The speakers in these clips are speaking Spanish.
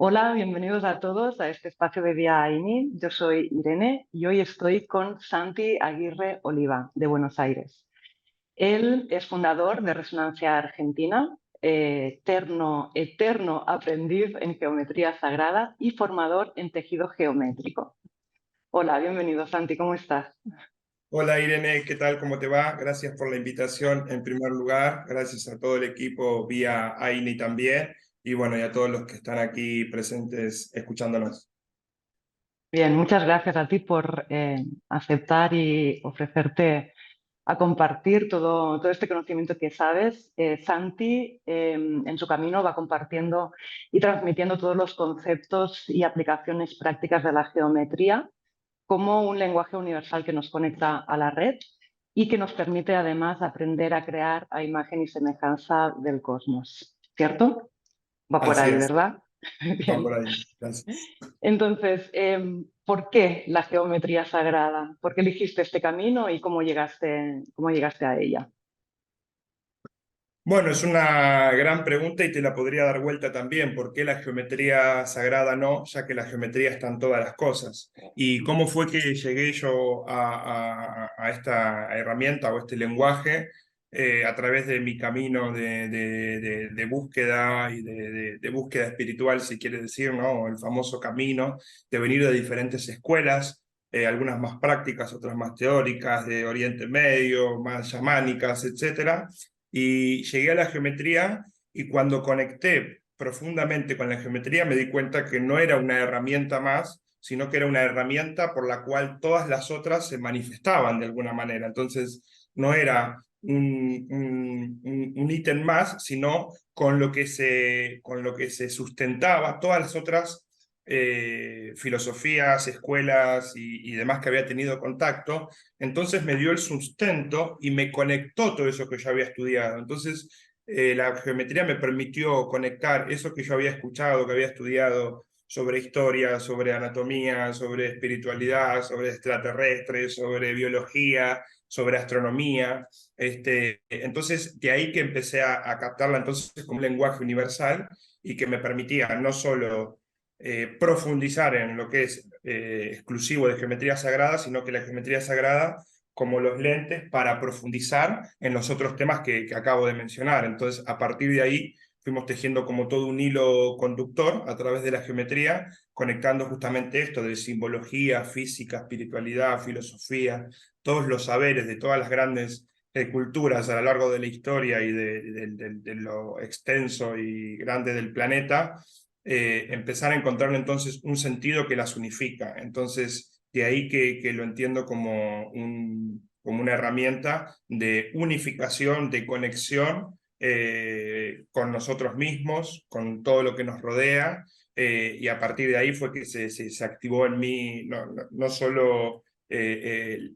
Hola, bienvenidos a todos a este espacio de Vía AINI. Yo soy Irene y hoy estoy con Santi Aguirre Oliva, de Buenos Aires. Él es fundador de Resonancia Argentina, eterno aprendiz en geometría sagrada y formador en tejido geométrico. Hola, bienvenido Santi, ¿cómo estás? Hola Irene, ¿qué tal? ¿Cómo te va? Gracias por la invitación en primer lugar. Gracias a todo el equipo vía AINI también. Y bueno, y a todos los que están aquí presentes escuchándonos. Bien, muchas gracias a ti por aceptar y ofrecerte a compartir todo este conocimiento que sabes. Santi, en su camino, va compartiendo y transmitiendo todos los conceptos y aplicaciones prácticas de la geometría como un lenguaje universal que nos conecta a la red y que nos permite además aprender a crear a imagen y semejanza del cosmos. ¿Cierto? Va por Así ahí, es, ¿verdad? va por Bien. ahí. Gracias. Entonces, ¿por qué la geometría sagrada? ¿Por qué elegiste este camino y cómo llegaste a ella? Bueno, es una gran pregunta y te la podría dar vuelta también. ¿Por qué la geometría sagrada no? Ya que la geometría está en todas las cosas. ¿Y cómo fue que llegué yo a esta herramienta o este lenguaje a través de mi camino de búsqueda y de búsqueda espiritual, si quieres decir, ¿no? El famoso camino de venir de diferentes escuelas, algunas más prácticas, otras más teóricas, de Oriente Medio, más chamánicas, etcétera, y llegué a la geometría y cuando conecté profundamente con la geometría me di cuenta que no era una herramienta más, sino que era una herramienta por la cual todas las otras se manifestaban de alguna manera. Entonces, no era un ítem más, sino con lo que se sustentaba todas las otras filosofías, escuelas y demás que había tenido contacto. Entonces me dio el sustento y me conectó todo eso que yo había estudiado. Entonces la geometría me permitió conectar eso que yo había escuchado, que había estudiado sobre historia, sobre anatomía, sobre espiritualidad, sobre extraterrestres, sobre biología, sobre astronomía. Entonces, de ahí que empecé a captarla entonces como un lenguaje universal y que me permitía no solo profundizar en lo que es exclusivo de geometría sagrada, sino que la geometría sagrada como los lentes para profundizar en los otros temas que acabo de mencionar. Entonces, a partir de ahí, fuimos tejiendo como todo un hilo conductor a través de la geometría, conectando justamente esto de simbología, física, espiritualidad, filosofía, todos los saberes de todas las grandes culturas a lo largo de la historia y de lo extenso y grande del planeta, empezar a encontrarle entonces un sentido que las unifica. Entonces, de ahí que lo entiendo como, como una herramienta de unificación, de conexión con nosotros mismos, con todo lo que nos rodea, y a partir de ahí fue que se activó en mí no solo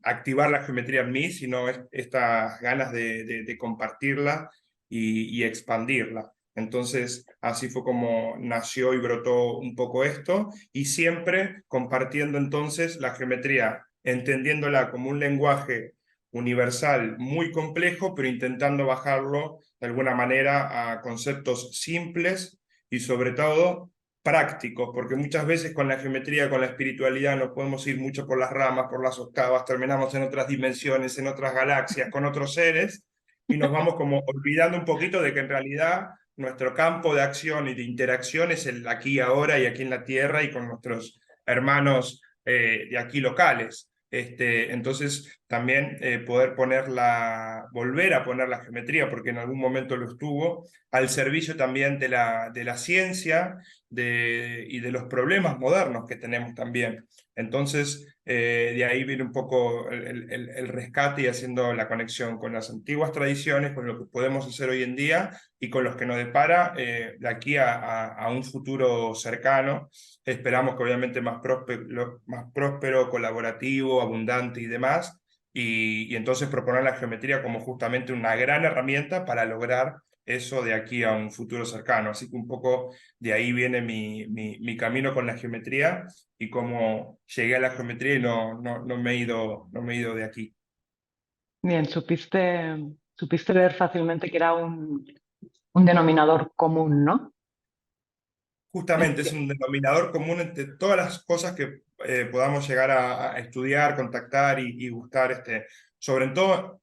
activar la geometría en mí, sino estas ganas de compartirla y expandirla. Entonces, así fue como nació y brotó un poco esto, y siempre compartiendo entonces la geometría, entendiéndola como un lenguaje universal muy complejo, pero intentando bajarlo de alguna manera a conceptos simples y sobre todo prácticos, porque muchas veces con la geometría, con la espiritualidad, nos podemos ir mucho por las ramas, por las octavas, terminamos en otras dimensiones, en otras galaxias, con otros seres, y nos vamos como olvidando un poquito de que en realidad nuestro campo de acción y de interacción es el aquí, ahora y aquí en la Tierra y con nuestros hermanos de aquí locales. Entonces, también poder volver a poner la geometría, porque en algún momento lo estuvo, al servicio también de la ciencia y de los problemas modernos que tenemos también. Entonces, de ahí viene un poco el rescate y haciendo la conexión con las antiguas tradiciones, con lo que podemos hacer hoy en día y con los que nos depara de aquí a un futuro cercano. Esperamos que obviamente más próspero, colaborativo, abundante y demás. Y entonces proponer la geometría como justamente una gran herramienta para lograr eso de aquí a un futuro cercano. Así que un poco de ahí viene mi camino con la geometría y cómo llegué a la geometría y no me he ido de aquí. Bien, supiste ver fácilmente que era un denominador común, ¿no? Justamente es un denominador común entre todas las cosas que podamos llegar a estudiar, contactar y gustar, sobre todo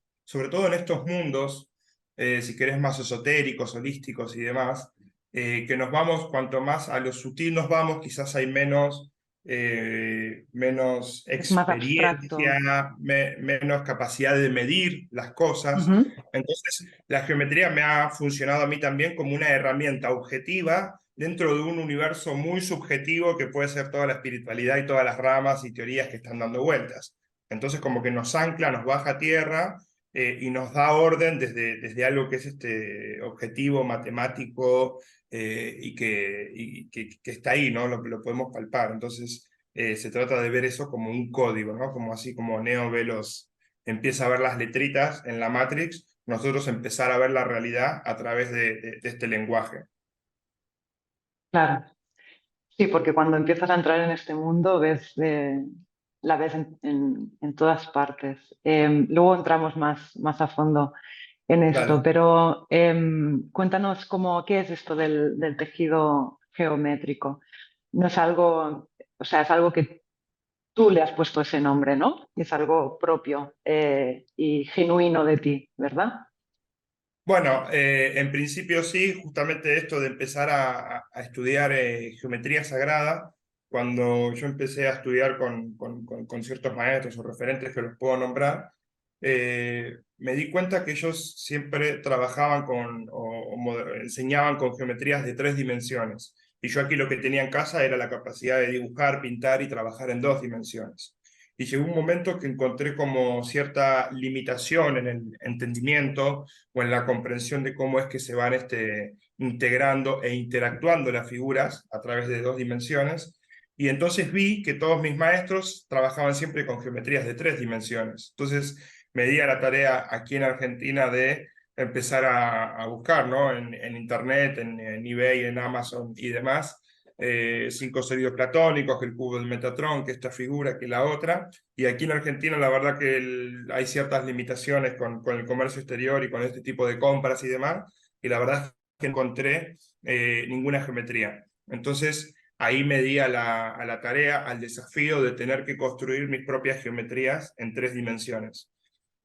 en estos mundos, si querés, más esotéricos, holísticos y demás, que nos vamos, cuanto más a lo sutil nos vamos, quizás hay menos Es más abstracto. experiencia, menos capacidad de medir las cosas. Ujú. Entonces, la geometría me ha funcionado a mí también como una herramienta objetiva dentro de un universo muy subjetivo que puede ser toda la espiritualidad y todas las ramas y teorías que están dando vueltas. Entonces, como que nos ancla, nos baja a tierra y nos da orden desde algo que es objetivo, matemático que está ahí, ¿no? Lo podemos palpar. Entonces, se trata de ver eso como un código, ¿no? Como así como Neo ve empieza a ver las letritas en la Matrix, nosotros empezar a ver la realidad a través de este lenguaje. Claro. Sí, porque cuando empiezas a entrar en este mundo la ves en todas partes. Luego entramos más a fondo en esto, Dale. pero cuéntanos qué es esto del tejido geométrico. No es algo, o sea, es algo que tú le has puesto ese nombre, ¿no? Es algo propio y genuino de ti, ¿verdad? Bueno, en principio sí, justamente esto de empezar a estudiar geometría sagrada, cuando yo empecé a estudiar con ciertos maestros o referentes que los puedo nombrar, me di cuenta que ellos siempre trabajaban enseñaban con geometrías de 3 dimensiones. Y yo aquí lo que tenía en casa era la capacidad de dibujar, pintar y trabajar en 2 dimensiones. Y llegó un momento que encontré como cierta limitación en el entendimiento o en la comprensión de cómo es que se van integrando e interactuando las figuras a través de 2 dimensiones. Y entonces vi que todos mis maestros trabajaban siempre con geometrías de 3 dimensiones. Entonces me di a la tarea aquí en Argentina de empezar a buscar, ¿no? En Internet, en eBay, en Amazon y demás, 5 sólidos platónicos, que el cubo del Metatron, que esta figura, que la otra. Y aquí en Argentina la verdad que hay ciertas limitaciones con el comercio exterior y con este tipo de compras y demás, y la verdad es que no encontré ninguna geometría. Entonces ahí me di a la tarea, al desafío de tener que construir mis propias geometrías en 3 dimensiones.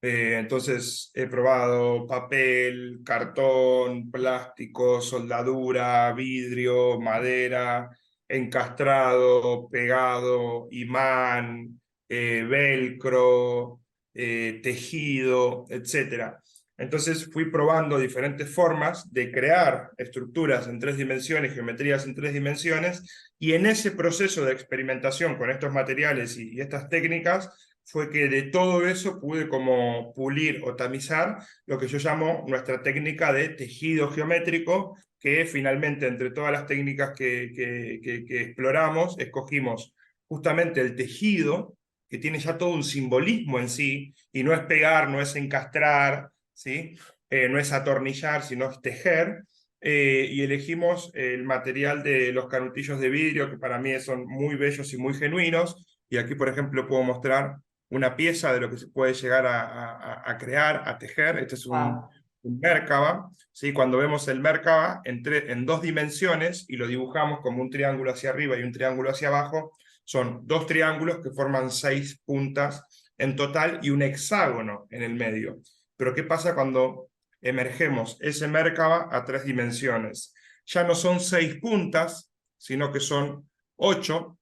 Entonces he probado papel, cartón, plástico, soldadura, vidrio, madera, encastrado, pegado, imán, velcro, tejido, etcétera. Entonces fui probando diferentes formas de crear estructuras en 3 dimensiones, geometrías en 3 dimensiones, y en ese proceso de experimentación con estos materiales y estas técnicas fue que de todo eso pude como pulir o tamizar lo que yo llamo nuestra técnica de tejido geométrico, que finalmente entre todas las técnicas que exploramos, escogimos justamente el tejido, que tiene ya todo un simbolismo en sí, y no es pegar, no es encastrar, ¿sí? No es atornillar, sino es tejer. Y elegimos el material de los canutillos de vidrio, que para mí son muy bellos y muy genuinos. Y aquí, por ejemplo, puedo mostrar una pieza de lo que se puede llegar a crear, a tejer. Este es Wow. un Merkaba, ¿sí? Cuando vemos el Merkaba en 2 dimensiones y lo dibujamos como un triángulo hacia arriba y un triángulo hacia abajo, son 2 triángulos que forman 6 puntas en total y un hexágono en el medio. Pero ¿qué pasa cuando emergemos ese Merkaba a 3 dimensiones? Ya no son 6 puntas, sino que son 8,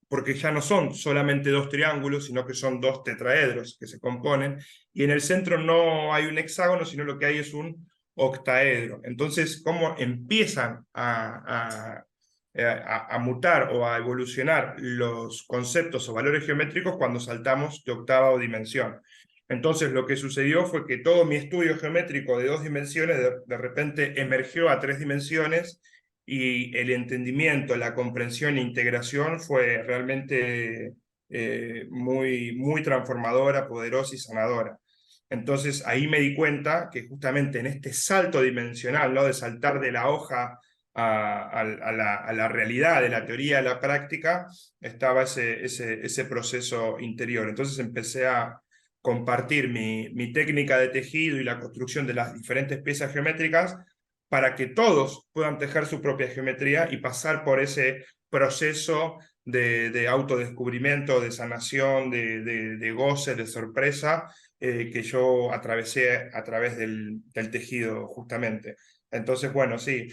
porque ya no son solamente 2 triángulos, sino que son 2 tetraedros que se componen, y en el centro no hay un hexágono, sino lo que hay es un octaedro. Entonces, ¿cómo empiezan a mutar o a evolucionar los conceptos o valores geométricos cuando saltamos de octava o dimensión? Entonces, lo que sucedió fue que todo mi estudio geométrico de 2 dimensiones de repente emergió a 3 dimensiones, y el entendimiento, la comprensión e integración fue realmente muy transformadora, poderosa y sanadora. Entonces ahí me di cuenta que justamente en este salto dimensional, ¿no? De saltar de la hoja a la realidad, de la teoría a la práctica, estaba ese proceso interior. Entonces empecé a compartir mi técnica de tejido y la construcción de las diferentes piezas geométricas para que todos puedan tejer su propia geometría y pasar por ese proceso de autodescubrimiento, de sanación, de goce, de sorpresa, que yo atravesé a través del tejido, justamente. Entonces, bueno, sí,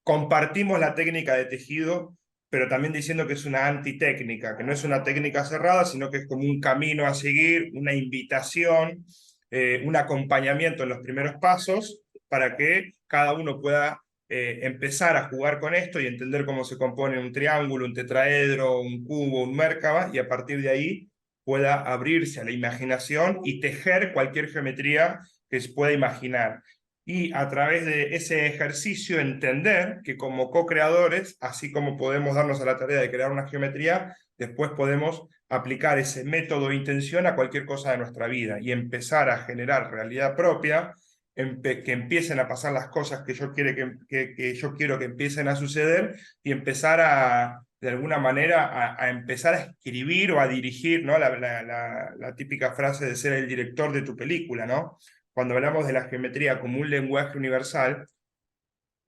compartimos la técnica de tejido, pero también diciendo que es una antitécnica, que no es una técnica cerrada, sino que es como un camino a seguir, una invitación, un acompañamiento en los primeros pasos para que cada uno pueda empezar a jugar con esto y entender cómo se compone un triángulo, un tetraedro, un cubo, un Mérkaba, y a partir de ahí pueda abrirse a la imaginación y tejer cualquier geometría que se pueda imaginar. Y a través de ese ejercicio entender que como co-creadores, así como podemos darnos a la tarea de crear una geometría, después podemos aplicar ese método de intención a cualquier cosa de nuestra vida y empezar a generar realidad propia, que empiecen a pasar las cosas que yo, que yo quiero que empiecen a suceder, y empezar a, de alguna manera, a empezar a escribir o a dirigir, ¿no? La típica frase de ser el director de tu película, ¿no? Cuando hablamos de la geometría como un lenguaje universal,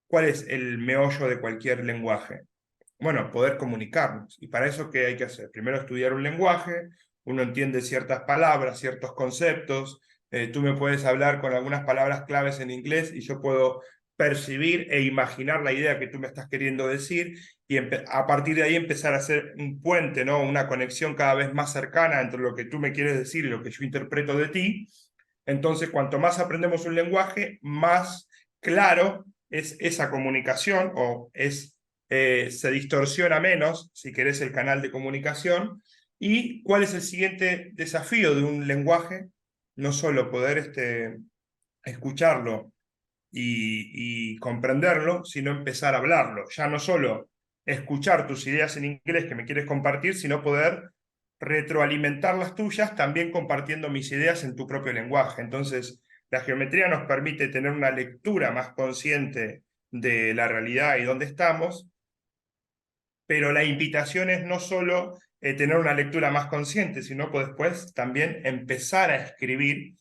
¿cuál es el meollo de cualquier lenguaje? Bueno, poder comunicarnos. ¿Y para eso qué hay que hacer? Primero estudiar un lenguaje, uno entiende ciertas palabras, ciertos conceptos, tú me puedes hablar con algunas palabras claves en inglés y yo puedo percibir e imaginar la idea que tú me estás queriendo decir, y a partir de ahí empezar a hacer un puente, ¿no? Una conexión cada vez más cercana entre lo que tú me quieres decir y lo que yo interpreto de ti. Entonces, cuanto más aprendemos un lenguaje, más claro es esa comunicación, o se distorsiona menos, si querés, el canal de comunicación. ¿Y cuál es el siguiente desafío de un lenguaje? No solo poder escucharlo y comprenderlo, sino empezar a hablarlo. Ya no solo escuchar tus ideas en inglés que me quieres compartir, sino poder retroalimentar las tuyas también compartiendo mis ideas en tu propio lenguaje. Entonces, la geometría nos permite tener una lectura más consciente de la realidad y dónde estamos, pero la invitación es no solo tener una lectura más consciente, sino que después también empezar a escribir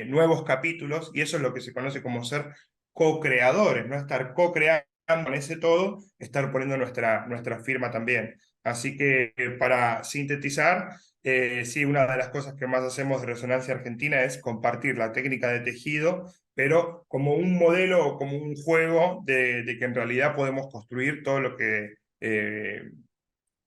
nuevos capítulos, y eso es lo que se conoce como ser co-creadores, ¿no? Estar co-creando en ese todo, estar poniendo nuestra firma también. Así que para sintetizar, sí, una de las cosas que más hacemos de Resonancia Argentina es compartir la técnica de tejido, pero como un modelo o como un juego de que en realidad podemos construir todo lo que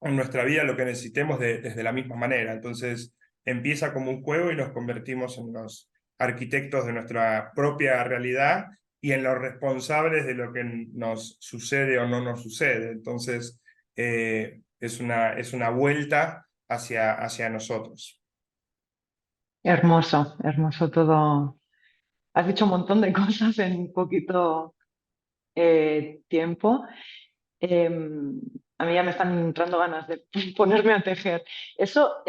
en nuestra vida, lo que necesitemos desde la misma manera. Entonces empieza como un juego y nos convertimos en los arquitectos de nuestra propia realidad y en los responsables de lo que nos sucede o no nos sucede. Entonces es una vuelta hacia nosotros. Hermoso, hermoso todo. Has dicho un montón de cosas en poquito tiempo. A mí ya me están entrando ganas de ponerme a tejer. ¿Eso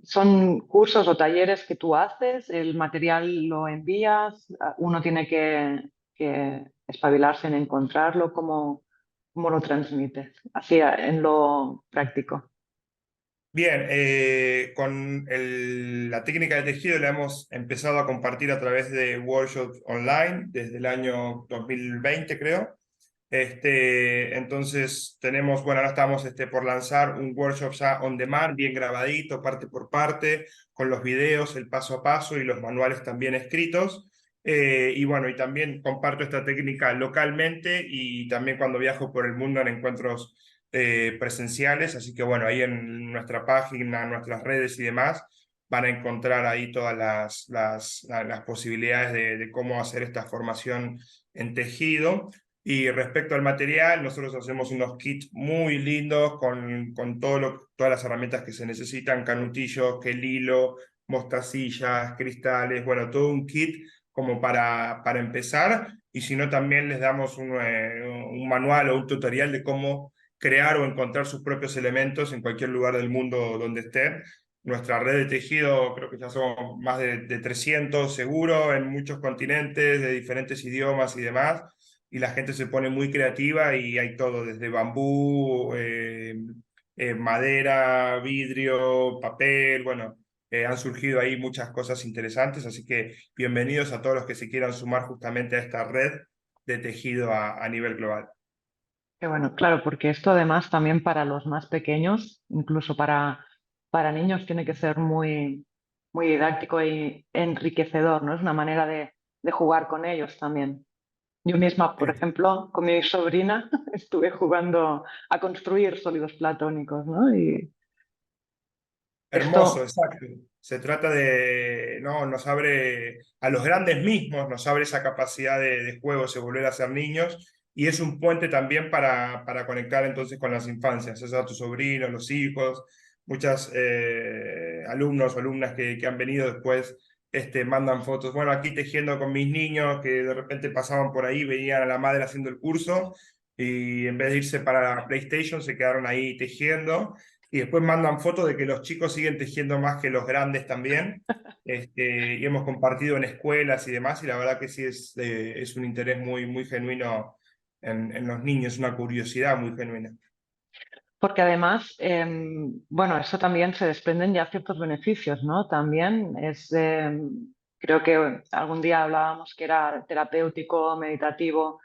son cursos o talleres que tú haces? ¿El material lo envías? ¿Uno tiene que espabilarse en encontrarlo? ¿Cómo lo transmites? Así en lo práctico. Bien, con la técnica de tejido la hemos empezado a compartir a través de workshops online desde el año 2020, creo. Entonces tenemos, bueno, ahora estamos por lanzar un workshop ya on demand, bien grabadito, parte por parte, con los videos, el paso a paso y los manuales también escritos. Y bueno, y también comparto esta técnica localmente y también cuando viajo por el mundo en encuentros presenciales. Así que bueno, ahí en nuestra página, nuestras redes y demás, van a encontrar ahí todas las posibilidades de cómo hacer esta formación en tejido. Y respecto al material, nosotros hacemos unos kits muy lindos con todas las herramientas que se necesitan: canutillos, que el hilo, mostacillas, cristales, bueno, todo un kit como para empezar. Y si no, también les damos un manual o un tutorial de cómo crear o encontrar sus propios elementos en cualquier lugar del mundo donde estén. Nuestra red de tejido, creo que ya somos más de 300 seguro, en muchos continentes, de diferentes idiomas y demás, y la gente se pone muy creativa y hay todo, desde bambú, madera, vidrio, papel, bueno, han surgido ahí muchas cosas interesantes, así que bienvenidos a todos los que se quieran sumar justamente a esta red de tejido a nivel global. Qué bueno, claro, porque esto además también para los más pequeños, incluso para niños, tiene que ser muy, muy didáctico y enriquecedor, ¿no? Es una manera de jugar con ellos también. Yo misma, por ejemplo, con mi sobrina estuve jugando a construir sólidos platónicos, ¿no? Y Hermoso, esto, exacto. Se trata de, no, nos abre a los grandes mismos, nos abre esa capacidad de juego, de volver a ser niños, y es un puente también para conectar entonces con las infancias, o sea, tus sobrinos, los hijos, muchas alumnos o alumnas que han venido después mandan fotos. Bueno, aquí tejiendo con mis niños que de repente pasaban por ahí, veían a la madre haciendo el curso, y en vez de irse para la PlayStation se quedaron ahí tejiendo y después mandan fotos de que los chicos siguen tejiendo más que los grandes también. Y hemos compartido en escuelas y demás, y la verdad que sí es un interés muy, muy genuino en los niños, una curiosidad muy genuina. porque además, bueno, eso también se desprenden ya ciertos beneficios, ¿no? También creo que algún día hablábamos que era terapéutico, meditativo.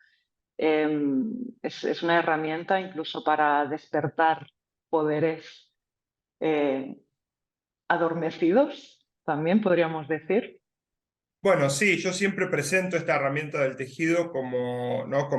Es una herramienta incluso para despertar poderes eh, adormecidos, también podríamos decir. Bueno, sí, yo siempre presento esta herramienta del tejido como, ¿no?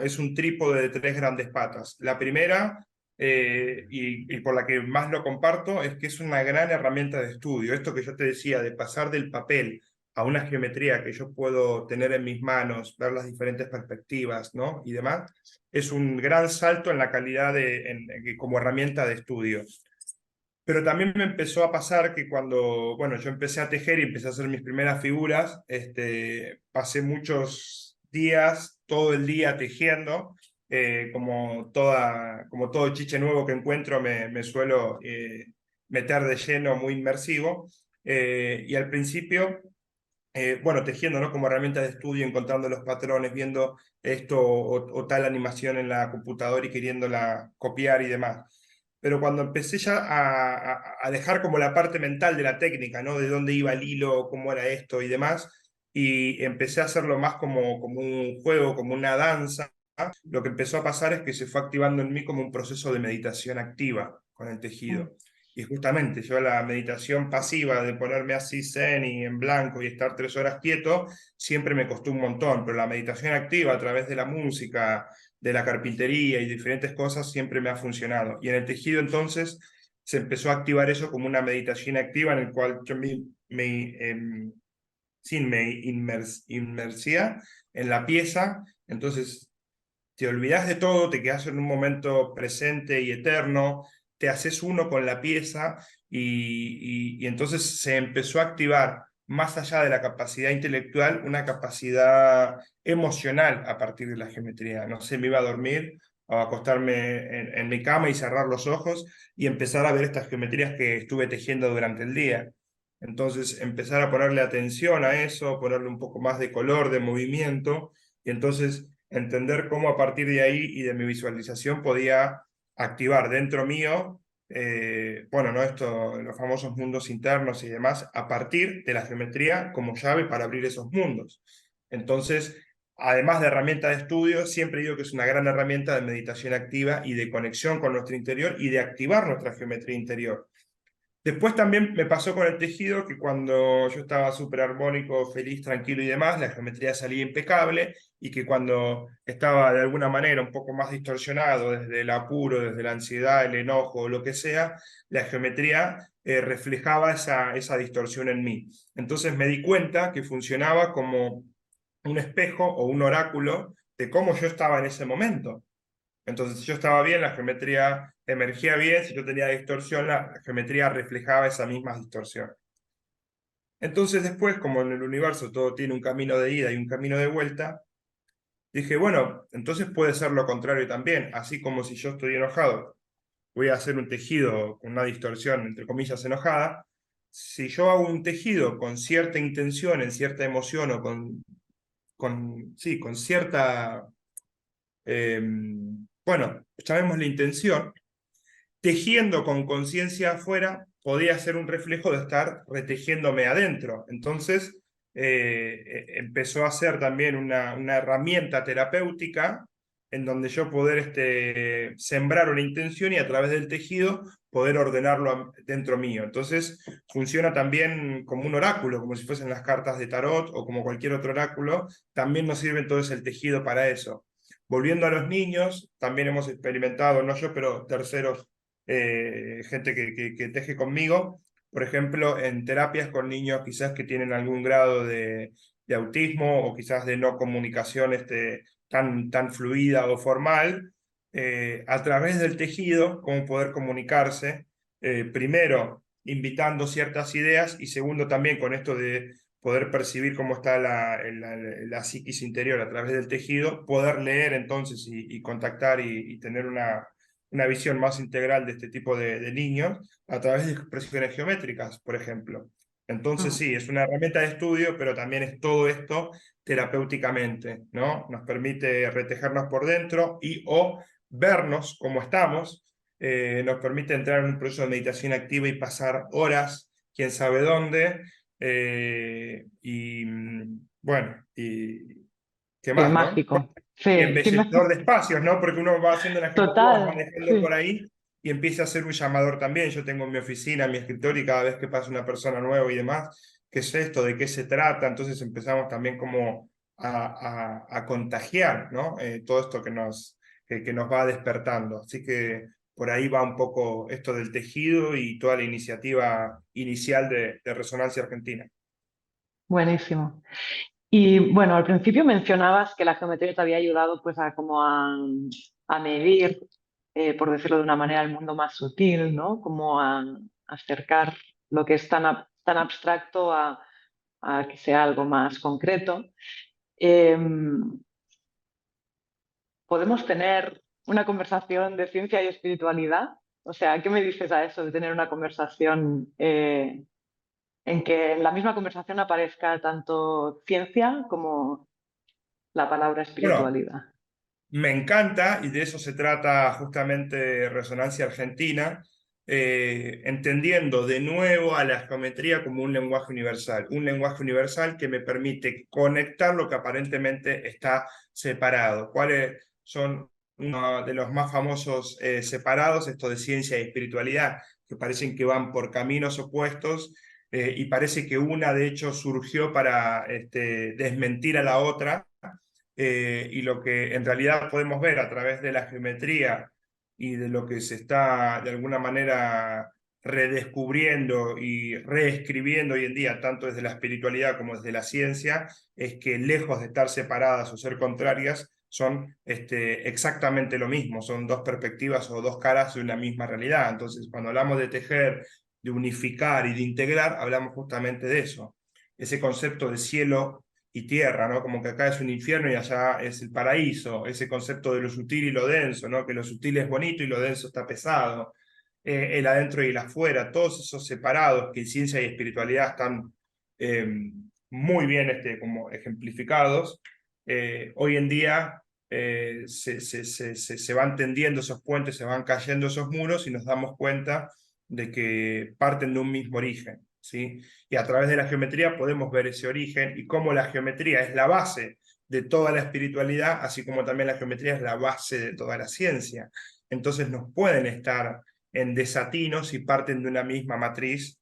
Es un trípode de tres grandes patas. La primera, y por la que más lo comparto, es que es una gran herramienta de estudio. Esto que yo te decía, de pasar del papel a una geometría que yo puedo tener en mis manos, ver las diferentes perspectivas, ¿no? Y demás, es un gran salto en la calidad como herramienta de estudio. Pero también me empezó a pasar que cuando, bueno, yo empecé a tejer y empecé a hacer mis primeras figuras, pasé muchos días, todo el día tejiendo, como todo chiche nuevo que encuentro, me suelo meter de lleno muy inmersivo. Y al principio, bueno, tejiendo, ¿no? Como herramienta de estudio, encontrando los patrones, viendo esto o tal animación en la computadora y queriéndola copiar y demás. Pero cuando empecé ya a dejar como la parte mental de la técnica, ¿no? De dónde iba el hilo, cómo era esto y demás, y empecé a hacerlo más como un juego, como una danza, lo que empezó a pasar es que se fue activando en mí como un proceso de meditación activa con el Mm. tejido. Y justamente yo la meditación pasiva de ponerme así zen y en blanco y estar 3 horas quieto, siempre me costó un montón, pero la meditación activa a través de la música, de la carpintería y diferentes cosas siempre me ha funcionado. Y en el tejido entonces se empezó a activar eso como una meditación activa en el cual yo inmersía en la pieza, entonces te olvidas de todo, te quedas en un momento presente y eterno, te haces uno con la pieza y entonces se empezó a activar más allá de la capacidad intelectual, una capacidad emocional a partir de la geometría. No sé, me iba a dormir o a acostarme en mi cama y cerrar los ojos y empezar a ver estas geometrías que estuve tejiendo durante el día. Entonces empezar a ponerle atención a eso, ponerle un poco más de color, de movimiento, y entonces entender cómo a partir de ahí y de mi visualización podía activar dentro mío, bueno, ¿no? Esto, los famosos mundos internos y demás, a partir de la geometría como llave para abrir esos mundos. Entonces, además de herramienta de estudio, siempre digo que es una gran herramienta de meditación activa y de conexión con nuestro interior y de activar nuestra geometría interior. Después también me pasó con el tejido que cuando yo estaba súper armónico, feliz, tranquilo y demás, la geometría salía impecable y que cuando estaba de alguna manera un poco más distorsionado desde el apuro, desde la ansiedad, el enojo o lo que sea, la geometría reflejaba esa distorsión en mí. Entonces me di cuenta que funcionaba como un espejo o un oráculo de cómo yo estaba en ese momento. Entonces, si yo estaba bien, la geometría emergía bien, si yo tenía distorsión, la geometría reflejaba esa misma distorsión. Entonces después, como en el universo todo tiene un camino de ida y un camino de vuelta, dije, bueno, entonces puede ser lo contrario también, así como si yo estoy enojado, voy a hacer un tejido con una distorsión, entre comillas, enojada, si yo hago un tejido con cierta intención, en cierta emoción o sí, con cierta, bueno, llamémosle intención, tejiendo con conciencia afuera, podía ser un reflejo de estar retejiéndome adentro. Entonces, empezó a ser también una herramienta terapéutica en donde yo poder sembrar una intención y a través del tejido poder ordenarlo dentro mío. Entonces funciona también como un oráculo, como si fuesen las cartas de tarot o como cualquier otro oráculo. También nos sirve entonces el tejido para eso. Volviendo a los niños, también hemos experimentado, no yo, pero terceros, gente que teje conmigo, por ejemplo, en terapias con niños quizás que tienen algún grado de autismo o quizás de no comunicación tan fluida o formal, a través del tejido, cómo poder comunicarse, primero invitando ciertas ideas y segundo también con esto de poder percibir cómo está la psiquis interior a través del tejido, poder leer entonces y contactar y tener una visión más integral de este tipo de niños a través de expresiones geométricas, por ejemplo. Entonces Mm. sí, es una herramienta de estudio, pero también es todo esto terapéuticamente, ¿no? Nos permite retejernos por dentro y o vernos como estamos, nos permite entrar en un proceso de meditación activa y pasar horas, quién sabe dónde, bueno, y qué Qué más, ¿no? mágico. Y Sí, sí, embellecedor de espacios, ¿no? Porque uno va haciendo la geometría, vas total, manejando por sí. ahí y empieza a ser un llamador también. Yo tengo en mi oficina, mi escritorio y cada vez que pasa una persona nueva y demás, ¿qué es esto? ¿De qué se trata? Entonces empezamos también como a contagiar, ¿no? Todo esto que nos va despertando. Así que por ahí va un poco esto del tejido y toda la iniciativa inicial de Resonancia Argentina. Buenísimo. Y bueno, al principio mencionabas que la geometría te había ayudado pues a como a medir, por decirlo de una manera, el mundo más sutil, ¿no? Como a acercar lo que es tan abstracto a que sea algo más concreto. ¿Podemos tener una conversación de ciencia y espiritualidad? O sea, ¿qué me dices a eso de tener una conversación en que en la misma conversación aparezca tanto ciencia como la palabra Bueno, espiritualidad? me encanta, y de eso se trata justamente Resonancia Argentina, entendiendo de nuevo a la geometría como un lenguaje universal que me permite conectar lo que aparentemente está separado. ¿Cuáles son uno de los más famosos separados? Esto de ciencia y espiritualidad, que parecen que van por caminos opuestos, y parece que una de hecho surgió para desmentir a la otra, y lo que en realidad podemos ver a través de la geometría y de lo que se está de alguna manera redescubriendo y reescribiendo hoy en día, tanto desde la espiritualidad como desde la ciencia, es que lejos de estar separadas o ser contrarias, son exactamente lo mismo, son dos perspectivas o dos caras de una misma realidad. Entonces, cuando hablamos de tejer, de unificar y de integrar, hablamos justamente de eso. Ese concepto de cielo y tierra, ¿no? Como que acá es un infierno y allá es el paraíso, ese concepto de lo sutil y lo denso, ¿no? Que lo sutil es bonito y lo denso está pesado, el adentro y el afuera, todos esos separados que ciencia y espiritualidad están eh, muy bien como ejemplificados, hoy en día se van tendiendo esos puentes, se van cayendo esos muros y nos damos cuenta de que parten de un mismo origen, ¿sí? Y a través de la geometría podemos ver ese origen y cómo la geometría es la base de toda la espiritualidad, así como también la geometría es la base de toda la ciencia. Entonces nos pueden estar en desatinos y parten de una misma matriz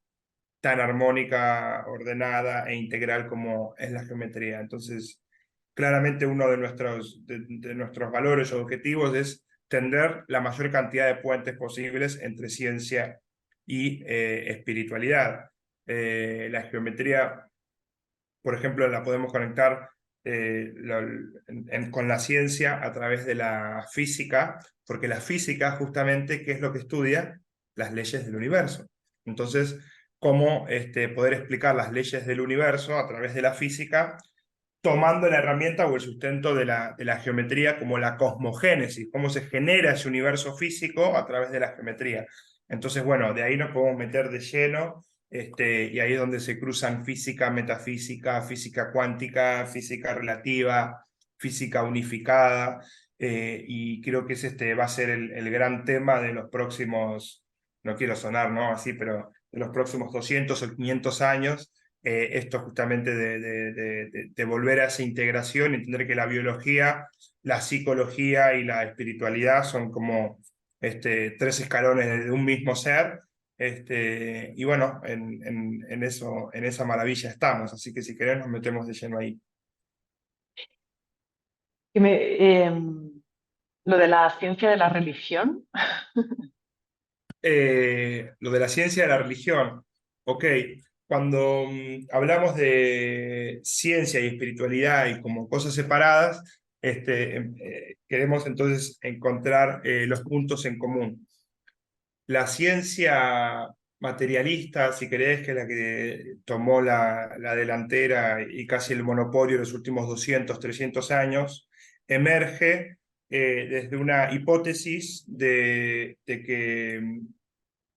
tan armónica, ordenada e integral como es la geometría. Entonces, claramente uno de nuestros valores o objetivos es tender la mayor cantidad de puentes posibles entre ciencia y espiritualidad. La geometría, por ejemplo, la podemos conectar con la ciencia a través de la física, porque la física justamente, ¿qué es lo que estudia? Las leyes del universo. Entonces, cómo poder explicar las leyes del universo a través de la física, tomando la herramienta o el sustento de la geometría como la cosmogénesis, cómo se genera ese universo físico a través de la geometría. Entonces, bueno, de ahí nos podemos meter de lleno, y ahí es donde se cruzan física, metafísica, física cuántica, física relativa, física unificada, y creo que va a ser el gran tema de los próximos, no quiero sonar, ¿no? Así, pero de los próximos 200 o 500 años, esto justamente de volver a esa integración, entender que la biología, la psicología y la espiritualidad son como tres escalones de un mismo ser. Y bueno, en eso, en esa maravilla estamos, así que si querés nos metemos de lleno ahí. Que lo de la ciencia de la religión. Lo de la ciencia de la religión. Ok, cuando hablamos de ciencia y espiritualidad y como cosas separadas, queremos entonces encontrar los puntos en común. La ciencia materialista, si querés, que es la que tomó la delantera y casi el monopolio en los últimos 200, 300 años, emerge desde una hipótesis de que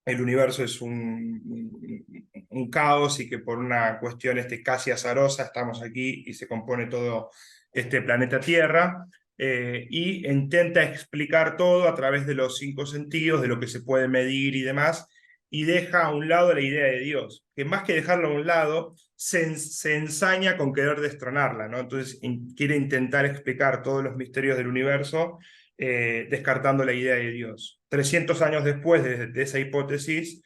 el universo es un caos y que por una cuestión casi azarosa estamos aquí y se compone todo este planeta Tierra, y intenta explicar todo a través de los cinco sentidos, de lo que se puede medir y demás, y deja a un lado la idea de Dios, que más que dejarlo a un lado, se ensaña con querer destronarla, ¿no? Entonces quiere intentar explicar todos los misterios del universo, descartando la idea de Dios. 300 años después de esa hipótesis,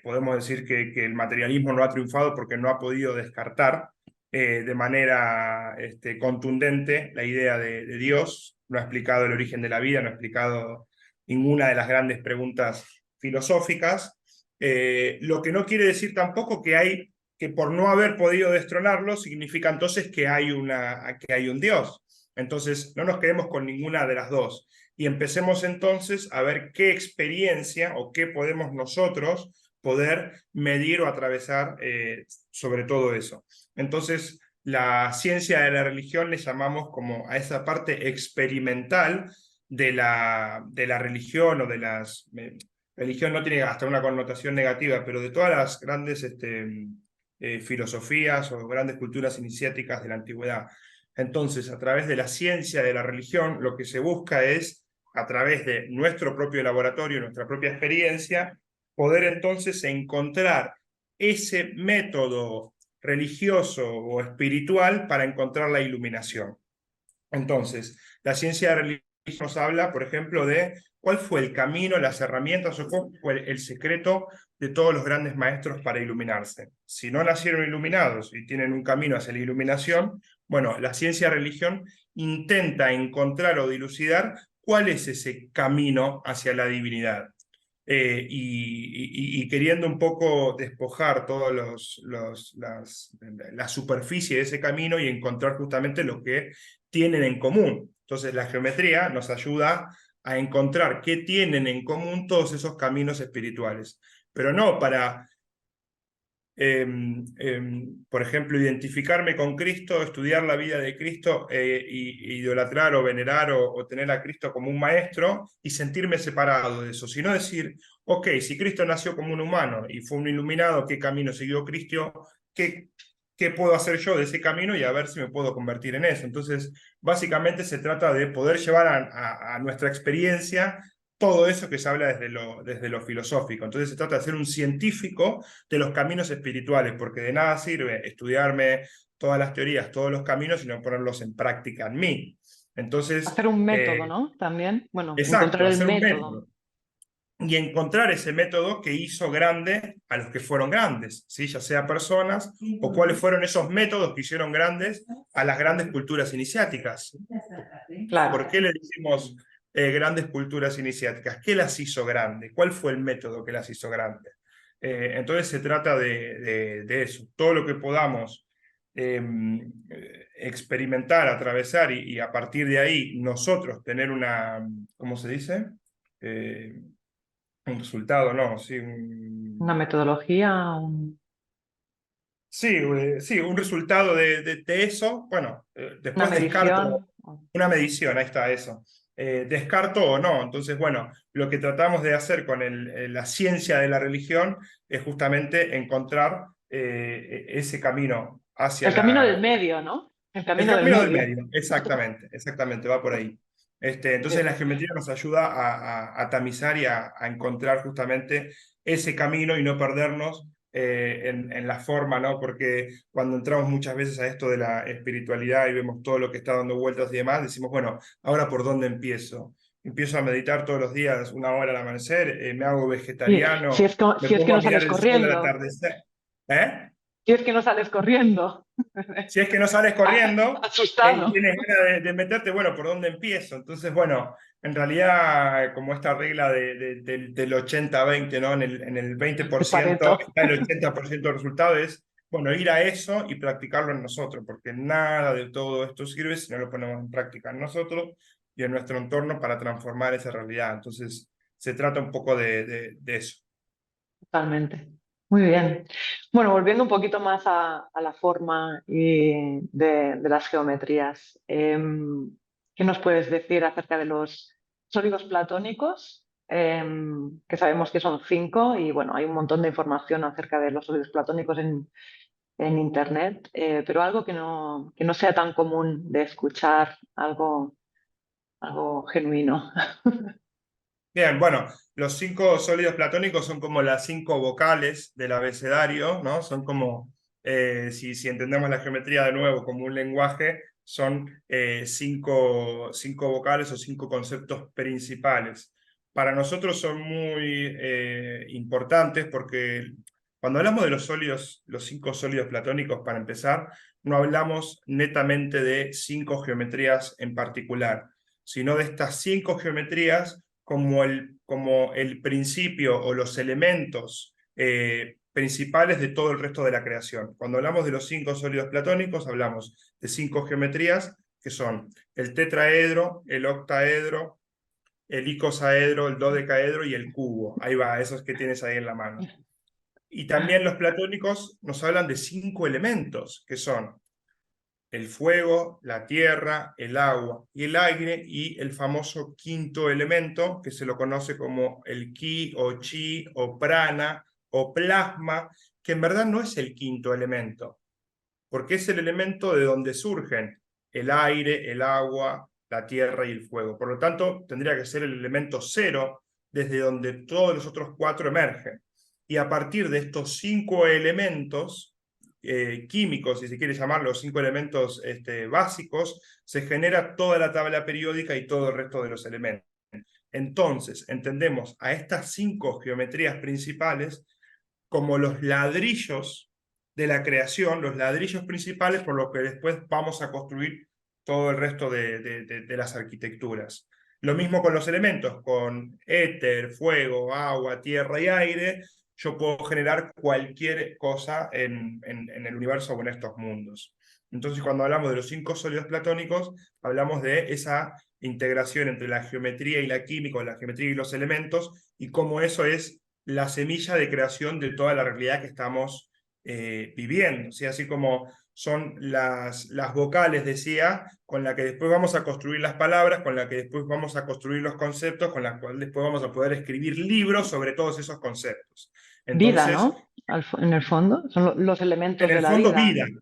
podemos decir que el materialismo no ha triunfado porque no ha podido descartar de manera contundente la idea de Dios, no ha explicado el origen de la vida, no ha explicado ninguna de las grandes preguntas filosóficas, lo que no quiere decir tampoco que por no haber podido destronarlo significa entonces que hay un Dios. Entonces, no nos quedemos con ninguna de las dos y empecemos entonces a ver qué experiencia o qué podemos nosotros poder medir o atravesar sobre todo eso. Entonces, la ciencia de la religión le llamamos como a esa parte experimental de la religión o de las... religión no tiene hasta una connotación negativa, pero de todas las grandes filosofías o grandes culturas iniciáticas de la antigüedad. Entonces, a través de la ciencia de la religión, lo que se busca es, a través de nuestro propio laboratorio, nuestra propia experiencia, poder entonces encontrar ese método religioso o espiritual para encontrar la iluminación. Entonces, la ciencia de la religión nos habla, por ejemplo, de cuál fue el camino, las herramientas o cuál fue el secreto de todos los grandes maestros para iluminarse. Si no nacieron iluminados y tienen un camino hacia la iluminación, bueno, la ciencia de religión intenta encontrar o dilucidar cuál es ese camino hacia la divinidad. Y queriendo un poco despojar todos la superficie de ese camino y encontrar justamente lo que tienen en común. Entonces la geometría nos ayuda a encontrar qué tienen en común todos esos caminos espirituales, pero no para por ejemplo, identificarme con Cristo, estudiar la vida de Cristo, idolatrar o venerar o tener a Cristo como un maestro y sentirme separado de eso, sino decir, ok, si Cristo nació como un humano y fue un iluminado, ¿qué camino siguió Cristo? ¿Qué puedo hacer yo de ese camino y a ver si me puedo convertir en eso? Entonces, básicamente se trata de poder llevar a nuestra experiencia todo eso que se habla desde lo filosófico. Entonces se trata de ser un científico de los caminos espirituales, porque de nada sirve estudiarme todas las teorías, todos los caminos, sino ponerlos en práctica en mí. Entonces, Hacer un método, ¿no? También, bueno, exacto, encontrar el hacer un método. método y encontrar ese método que hizo grande a los que fueron grandes, ¿sí? Ya sea personas o cuáles fueron esos métodos que hicieron grandes a las grandes culturas iniciáticas. ¿Por Claro. qué le decimos grandes culturas iniciáticas? ¿Qué las hizo grandes? ¿Cuál fue el método que las hizo grandes? Entonces se trata de eso. Todo lo que podamos experimentar, atravesar y a partir de ahí nosotros tener ¿cómo se dice? Eh, un resultado, ¿no? Sí, Una metodología, sí, un resultado de eso. Bueno, una después descarto medición. una medición, ahí está eso. Descarto o no. Entonces, bueno, lo que tratamos de hacer con la ciencia de la religión es justamente encontrar ese camino hacia El camino del medio, ¿no? El el camino del camino del medio. medio, exactamente, va por ahí. Entonces la geometría nos ayuda a tamizar y a encontrar justamente ese camino y no perdernos en la forma, ¿no? Porque cuando entramos muchas veces a esto de la espiritualidad y vemos todo lo que está dando vueltas y demás, decimos, bueno, ¿ahora por dónde empiezo? Empiezo a meditar todos los días 1 hora al amanecer, me hago Y vegetariano, me si es que pongo a no mirar sales el sol al corriendo, atardecer. ¿Eh? si es que no sales corriendo, Si es que no sales corriendo y asustado. tienes ganas de meterte, bueno, ¿por dónde empiezo? Entonces, bueno, en realidad, como esta regla del 80-20, ¿no? En el De 20% Pareto. está el 80% del resultado, es, bueno, ir a eso y practicarlo en nosotros, porque nada de todo esto sirve si no lo ponemos en práctica en nosotros y en nuestro entorno para transformar esa realidad. Entonces, se trata un poco de eso. Totalmente. Muy bien. Bueno, volviendo un poquito más a la forma y de las geometrías, ¿qué nos puedes decir acerca de los sólidos platónicos? Que sabemos que son 5 y bueno, hay un montón de información acerca de los sólidos platónicos en Internet, pero algo que no sea tan común de escuchar, algo genuino. Bien, bueno, los 5 sólidos platónicos son como las 5 vocales del abecedario, ¿no? Son como, si entendemos la geometría de nuevo como un lenguaje, son 5 vocales o 5 conceptos principales. Para nosotros son muy importantes porque cuando hablamos de los 5 sólidos platónicos, para empezar, no hablamos netamente de 5 geometrías en particular, sino de estas 5 geometrías como el principio o los elementos principales de todo el resto de la creación. Cuando hablamos de los 5 sólidos platónicos, hablamos de 5 geometrías que son el tetraedro, el octaedro, el icosaedro, el dodecaedro y el cubo. Ahí va, esos que tienes ahí en la mano. Y también los platónicos nos hablan de 5 elementos, que son el fuego, la tierra, el agua y el aire, y el famoso quinto elemento, que se lo conoce como el ki o chi o prana o plasma, que en verdad no es el quinto elemento, porque es el elemento de donde surgen el aire, el agua, la tierra y el fuego. Por lo tanto, tendría que ser el elemento cero, desde donde todos los otros 4 emergen. Y a partir de estos 5 elementos químicos, si se quiere llamar los 5 elementos básicos, se genera toda la tabla periódica y todo el resto de los elementos. Entonces, entendemos a estas 5 geometrías principales como los ladrillos de la creación, los ladrillos principales por los que después vamos a construir todo el resto de las arquitecturas. Lo mismo con los elementos, con éter, fuego, agua, tierra y aire, yo puedo generar cualquier cosa en el universo o en estos mundos. Entonces, cuando hablamos de los 5 sólidos platónicos, hablamos de esa integración entre la geometría y la química, o la geometría y los elementos, y cómo eso es la semilla de creación de toda la realidad que estamos viviendo. ¿Sí? Así como son las vocales, decía, con la que después vamos a construir las palabras, con la que después vamos a construir los conceptos, con la cual después vamos a poder escribir libros sobre todos esos conceptos. Vida, Entonces, ¿no? En el fondo, son los en elementos de el la fondo, vida. vida.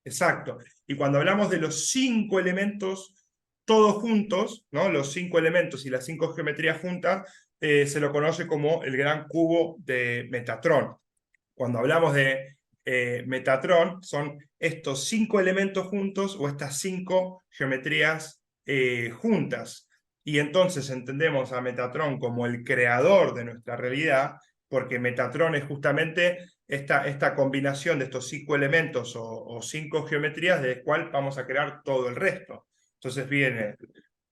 Exacto. Y cuando hablamos de los 5 elementos todos juntos, ¿no? Los 5 elementos y las 5 geometrías juntas, se lo conoce como el gran cubo de Metatron. Cuando hablamos de Metatron, son estos 5 elementos juntos o estas 5 geometrías juntas. Y entonces entendemos a Metatron como el creador de nuestra realidad, porque Metatron es justamente esta combinación de estos 5 elementos o 5 geometrías, de cual vamos a crear todo el resto. Entonces viene,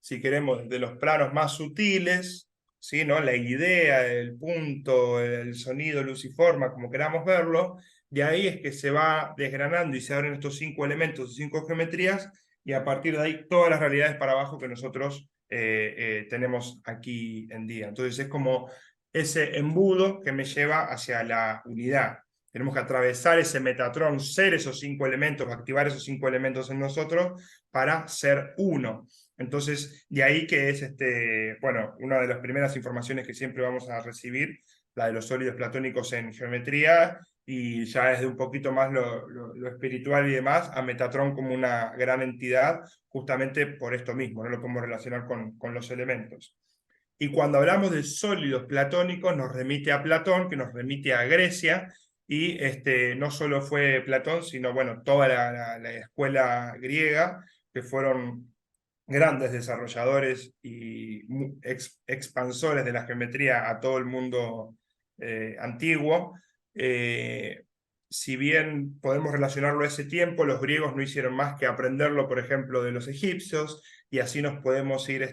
si queremos, de los planos más sutiles, ¿sí? ¿No? La idea, el punto, el sonido, luz y forma, como queramos verlo, de ahí es que se va desgranando y se abren estos 5 elementos, 5 geometrías, y a partir de ahí todas las realidades para abajo que nosotros tenemos aquí en día. Entonces es como ese embudo que me lleva hacia la unidad. Tenemos que atravesar ese Metatron, ser esos 5 elementos, activar esos 5 elementos en nosotros para ser uno. Entonces, de ahí que es bueno, una de las primeras informaciones que siempre vamos a recibir, la de los sólidos platónicos en geometría, y ya desde un poquito más lo espiritual y demás, a Metatron como una gran entidad, justamente por esto mismo, no lo podemos relacionar con los elementos. Y cuando hablamos de sólidos platónicos, nos remite a Platón, que nos remite a Grecia, y no solo fue Platón, sino bueno, toda la escuela griega, que fueron grandes desarrolladores y expansores de la geometría a todo el mundo antiguo. Eh, si bien podemos relacionarlo a ese tiempo, los griegos no hicieron más que aprenderlo, por ejemplo, de los egipcios, y así nos podemos ir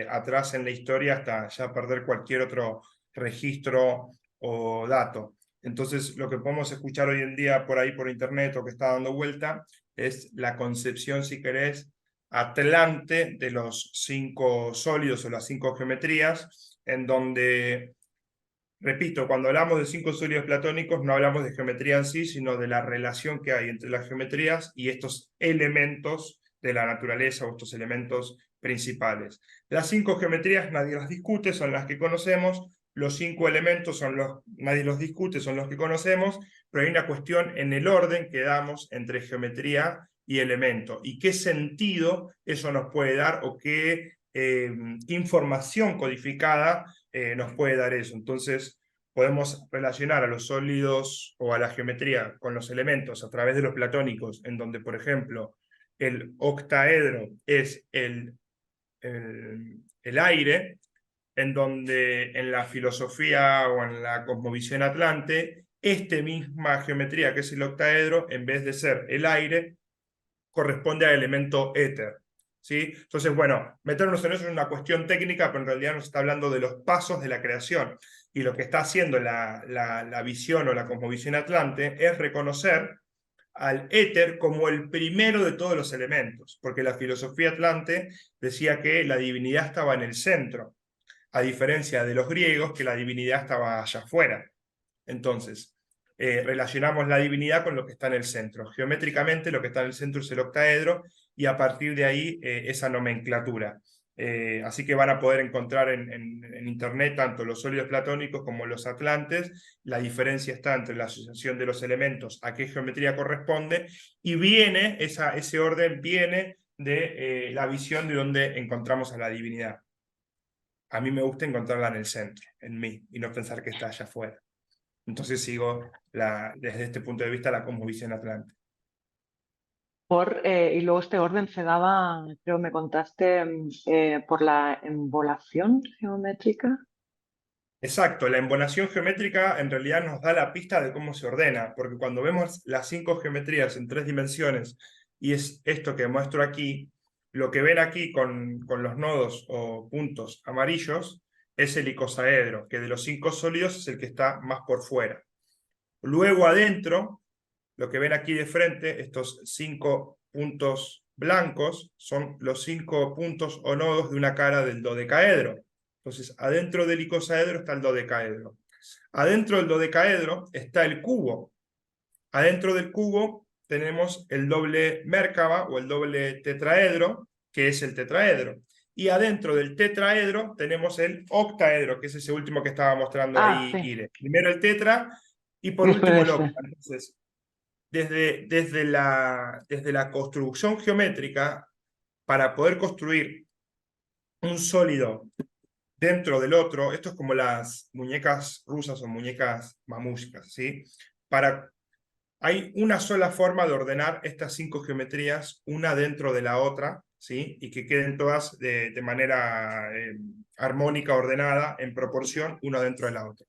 atrás en la historia hasta ya perder cualquier otro registro o dato. Entonces, lo que podemos escuchar hoy en día por ahí por internet o que está dando vuelta es la concepción, si querés, atlante de los 5 sólidos o las 5 geometrías, en donde, repito, cuando hablamos de 5 sólidos platónicos no hablamos de geometría en sí, sino de la relación que hay entre las geometrías y estos elementos de la naturaleza o estos elementos principales. Las 5 geometrías nadie las discute, son las que conocemos. Los 5 elementos son nadie los discute, son los que conocemos, pero hay una cuestión en el orden que damos entre geometría y elemento, y qué sentido eso nos puede dar o qué información codificada nos puede dar eso. Entonces, podemos relacionar a los sólidos o a la geometría con los elementos a través de los platónicos, en donde, por ejemplo, el octaedro es el aire, en donde en la filosofía o en la cosmovisión atlante, esta misma geometría que es el octaedro, en vez de ser el aire, corresponde al elemento éter. ¿Sí? Entonces, bueno, meternos en eso es una cuestión técnica, pero en realidad nos está hablando de los pasos de la creación. Y lo que está haciendo la visión o la cosmovisión atlante es reconocer al éter como el primero de todos los elementos, porque la filosofía atlante decía que la divinidad estaba en el centro, a diferencia de los griegos, que la divinidad estaba allá afuera. Entonces, relacionamos la divinidad con lo que está en el centro. Geométricamente lo que está en el centro es el octaedro y a partir de ahí esa nomenclatura. Así que van a poder encontrar en internet tanto los sólidos platónicos como los atlantes. La diferencia está entre la asociación de los elementos, a qué geometría corresponde, y viene, ese orden viene de la visión de donde encontramos a la divinidad. A mí me gusta encontrarla en el centro, en mí, y no pensar que está allá afuera. Entonces sigo desde este punto de vista la cosmovisión atlante. Y luego este orden se daba, creo me contaste, por la embolación geométrica. Exacto, la embonación geométrica en realidad nos da la pista de cómo se ordena, porque cuando vemos las 5 geometrías en 3 dimensiones, y es esto que muestro aquí, lo que ven aquí con los nodos o puntos amarillos es el icosaedro, que de los 5 sólidos es el que está más por fuera. Luego adentro, lo que ven aquí de frente, estos 5 puntos blancos, son los 5 puntos o nodos de una cara del dodecaedro. Entonces, adentro del icosaedro está el dodecaedro. Adentro del dodecaedro está el cubo. Adentro del cubo tenemos el doble Mérkaba o el doble tetraedro, que es el tetraedro. Y adentro del tetraedro tenemos el octaedro, que es ese último que estaba mostrando Ah, ahí, sí, Ire. Primero el tetra y por último después el de octa. ese. Entonces, desde la construcción geométrica, para poder construir un sólido dentro del otro, esto es como las muñecas rusas o muñecas mamushkas, ¿sí? Hay una sola forma de ordenar estas 5 geometrías, una dentro de la otra, ¿sí? Y que queden todas de manera armónica, ordenada, en proporción, una dentro de la otra.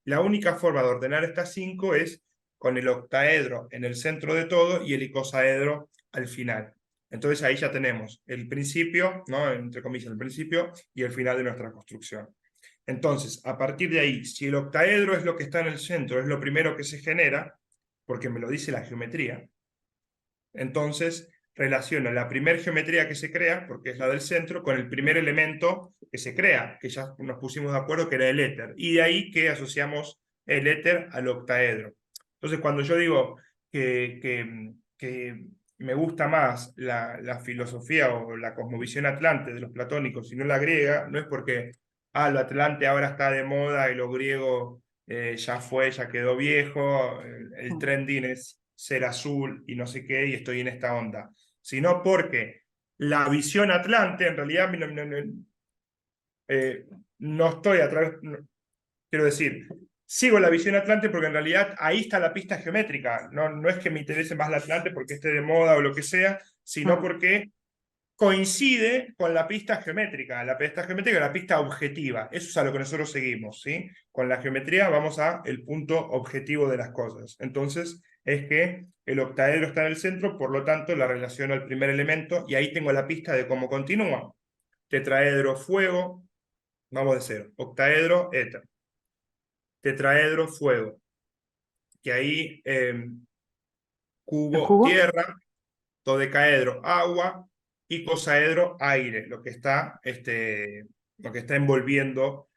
La única forma de ordenar estas 5 es con el octaedro en el centro de todo y el icosaedro al final. Entonces ahí ya tenemos el principio, ¿no? Entre comillas, el principio y el final de nuestra construcción. Entonces, a partir de ahí, si el octaedro es lo que está en el centro, es lo primero que se genera, porque me lo dice la geometría, entonces relaciono la primera geometría que se crea, porque es la del centro, con el primer elemento que se crea, que ya nos pusimos de acuerdo que era el éter, y de ahí que asociamos el éter al octaedro. Entonces, cuando yo digo que me gusta más la filosofía o la cosmovisión atlante de los platónicos y no la griega, no es porque lo atlante ahora está de moda y lo griego ya fue, ya quedó viejo, el trending es ser azul y no sé qué, y estoy en esta onda, sino porque la visión atlante, en realidad, no estoy a través, quiero decir, sigo la visión Atlante porque en realidad ahí está la pista geométrica. No, no es que me interese más la Atlante porque esté de moda o lo que sea, sino Mm. porque coincide con la pista geométrica, la pista objetiva. Eso es a lo que nosotros seguimos, ¿sí? Con la geometría vamos a el punto objetivo de las cosas. Entonces, es que el octaedro está en el centro, por lo tanto, la relaciono al primer elemento y ahí tengo la pista de cómo continúa. Tetraedro, fuego, vamos de cero. Octaedro, éter. Tetraedro, fuego. Que ahí ¿El cubo, cubo? tierra, dodecaedro, agua, y cosaedro, aire, lo que está envolviendo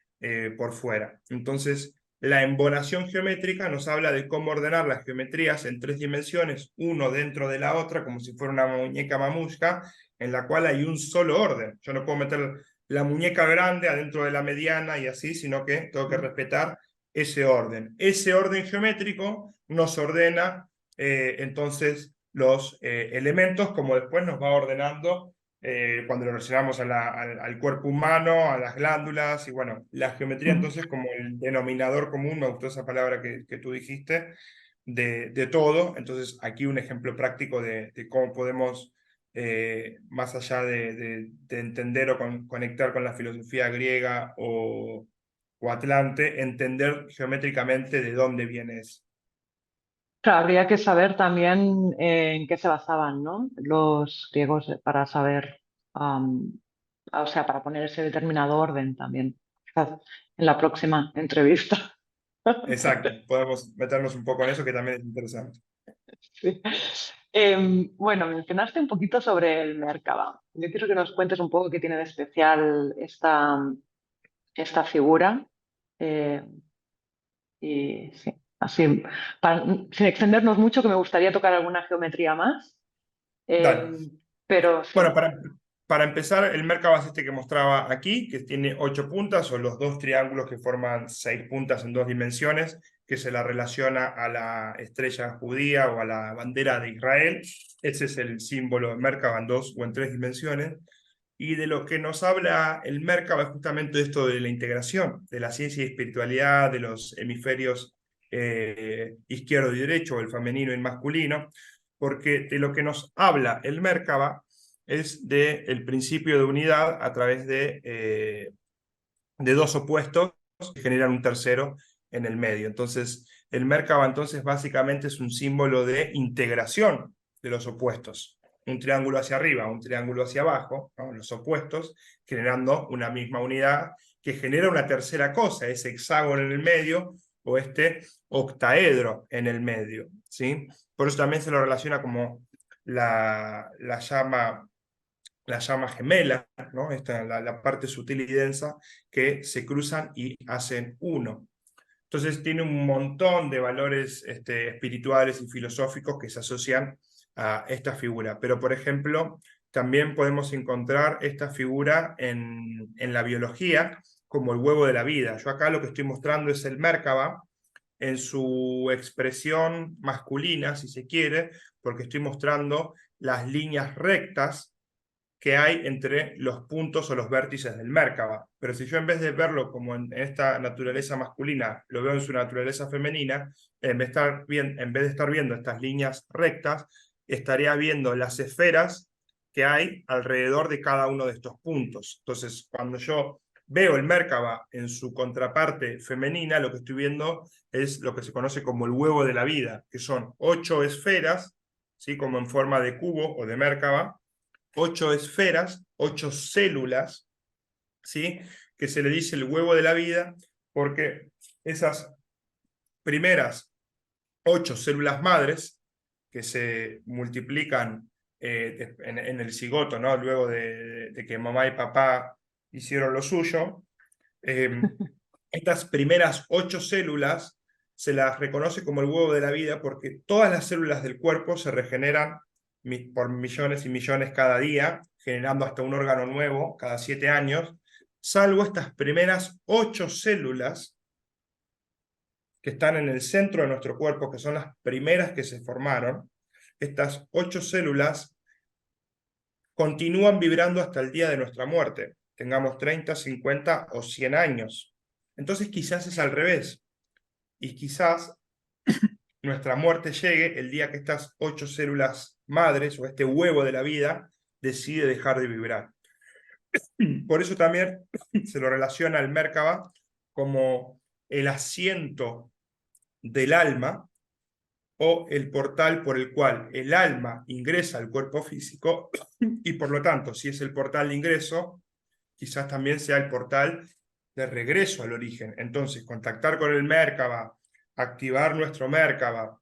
por fuera. Entonces, la embonación geométrica nos habla de cómo ordenar las geometrías en 3 dimensiones, uno dentro de la otra, como si fuera una muñeca mamushka, en la cual hay un solo orden. Yo no puedo meter la muñeca grande adentro de la mediana y así, sino que tengo que respetar ese orden. Ese orden geométrico nos ordena entonces los elementos, como después nos va ordenando cuando lo relacionamos al cuerpo humano, a las glándulas, y bueno, la geometría Ujú. entonces como el denominador común, me gustó esa palabra que tú dijiste, de todo. Entonces aquí un ejemplo práctico de cómo podemos, más allá de entender o conectar con la filosofía griega o atlante, entender geométricamente de dónde viene eso. Claro, habría que saber también en qué se basaban, ¿no? Los griegos para saber, o sea, para poner ese determinado orden también, quizás en la próxima entrevista. Exacto, podemos meternos un poco en eso que también es interesante. Sí. Bueno, mencionaste un poquito sobre el Merkaba. Yo quiero que nos cuentes un poco qué tiene de especial esta figura. Eh, y sí, así, sin extendernos mucho, que me gustaría tocar alguna geometría más. Dale. Eh, pero Bueno, sí. para empezar, el Merkaba es este que mostraba aquí, que tiene 8 puntas, o los dos triángulos que forman 6 puntas en 2 dimensiones, que se la relaciona a la estrella judía o a la bandera de Israel. Ese es el símbolo de Merkaba en 2 o en 3 dimensiones. Y de lo que nos habla el Merkaba es justamente esto de la integración, de la ciencia y espiritualidad, de los hemisferios izquierdo y derecho, el femenino y el masculino, porque de lo que nos habla el Merkaba es del principio de unidad a través de dos opuestos que generan un tercero en el medio. Entonces, el Merkaba entonces básicamente es un símbolo de integración de los opuestos. Un triángulo hacia arriba, un triángulo hacia abajo, ¿no? Los opuestos, generando una misma unidad que genera una tercera cosa, ese hexágono en el medio o este octaedro en el medio, ¿sí? Por eso también se lo relaciona como la llama gemela, ¿no? La parte sutil y densa que se cruzan y hacen uno. Entonces tiene un montón de valores espirituales y filosóficos que se asocian a esta figura. Pero, por ejemplo, también podemos encontrar esta figura en la biología como el huevo de la vida. Yo acá lo que estoy mostrando es el Merkaba en su expresión masculina, si se quiere, porque estoy mostrando las líneas rectas que hay entre los puntos o los vértices del Merkaba. Pero si yo en vez de verlo como en esta naturaleza masculina, lo veo en su naturaleza femenina, en vez de estar viendo estas líneas rectas, estaría viendo las esferas que hay alrededor de cada uno de estos puntos. Entonces, cuando yo veo el Merkaba en su contraparte femenina, lo que estoy viendo es lo que se conoce como el huevo de la vida, que son 8 esferas, ¿sí? Como en forma de cubo o de Merkaba, 8 esferas, 8 células, ¿sí? Que se le dice el huevo de la vida, porque esas primeras 8 células madres que se multiplican en el cigoto, ¿no? Luego de que mamá y papá hicieron lo suyo, eh, estas primeras 8 células se las reconoce como el huevo de la vida porque todas las células del cuerpo se regeneran por millones y millones cada día, generando hasta un órgano nuevo cada 7 años, salvo estas primeras 8 células que están en el centro de nuestro cuerpo, que son las primeras que se formaron. Estas 8 células continúan vibrando hasta el día de nuestra muerte, tengamos 30, 50 o 100 años. Entonces quizás es al revés. y quizás nuestra muerte llegue el día que estas 8 células madres o este huevo de la vida decide dejar de vibrar. Por eso también se lo relaciona al Merkaba como el asiento del alma o el portal por el cual el alma ingresa al cuerpo físico y por lo tanto, si es el portal de ingreso, quizás también sea el portal de regreso al origen. Entonces, contactar con el Merkaba, activar nuestro Merkaba,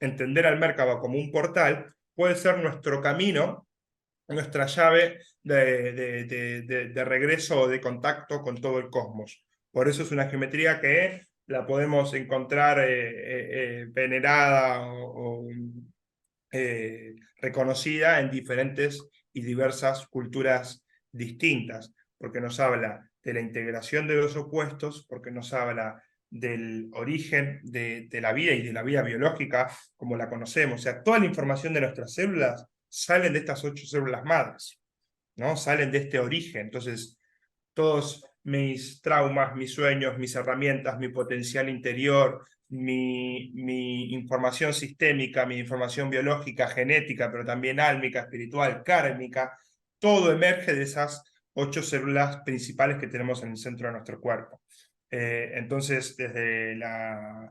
entender al Merkaba como un portal, puede ser nuestro camino, nuestra llave de regreso o de contacto con todo el cosmos. Por eso es una geometría que la podemos encontrar venerada o reconocida en diferentes y diversas culturas distintas, porque nos habla de la integración de los opuestos, porque nos habla del origen de la vida y de la vida biológica como la conocemos. O sea, toda la información de nuestras células salen de estas 8 células madres, ¿no? Salen de este origen. Entonces, todos mis traumas, mis sueños, mis herramientas, mi potencial interior, mi información sistémica, mi información biológica, genética, pero también álmica, espiritual, kármica, todo emerge de esas 8 células principales que tenemos en el centro de nuestro cuerpo. Entonces, desde la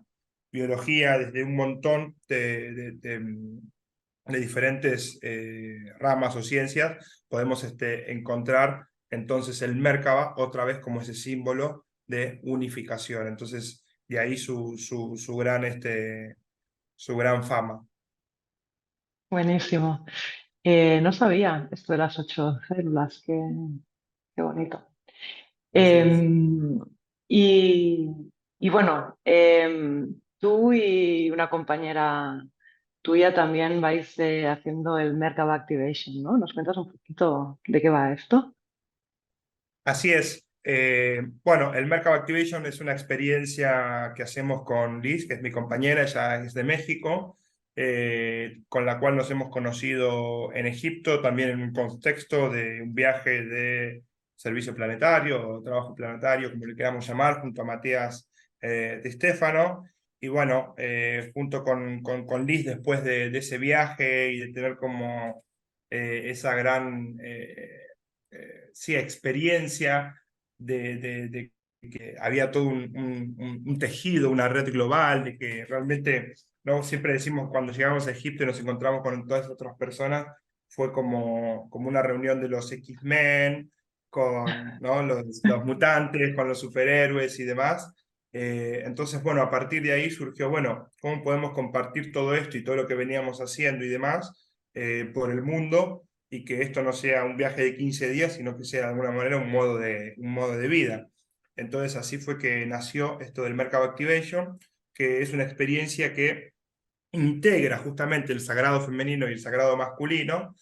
biología, desde un montón de diferentes ramas o ciencias, podemos encontrar entonces el Merkaba otra vez como ese símbolo de unificación. Entonces, de ahí su gran fama. Buenísimo. No sabía esto de las 8 células, qué bonito. Así es. Em, y, y bueno, tú y una compañera tuya también vais haciendo el Merkaba Activation, ¿no? ¿Nos cuentas un poquito de qué va esto? Así es. Bueno, el Merkaba Activation es una experiencia que hacemos con Liz, que es mi compañera, ella es de México, con la cual nos hemos conocido en Egipto, también en un contexto de un viaje de servicio planetario o trabajo planetario, como le queramos llamar, junto a Matías de Stefano. Y bueno, junto con Liz, después de ese viaje y de tener como esa gran sí, experiencia de que había todo un tejido, una red global, de que realmente, ¿no? Siempre decimos cuando llegamos a Egipto y nos encontramos con todas otras personas, fue como una reunión de los X-Men, con, ¿no? los mutantes, con los superhéroes y demás. Entonces, bueno, a partir de ahí surgió, bueno, ¿cómo podemos compartir todo esto y todo lo que veníamos haciendo y demás por el mundo? Y que esto no sea un viaje de 15 días, sino que sea de alguna manera un modo de vida. Entonces así fue que nació esto del Merkaba Activation, que es una experiencia que integra justamente el sagrado femenino y el sagrado masculino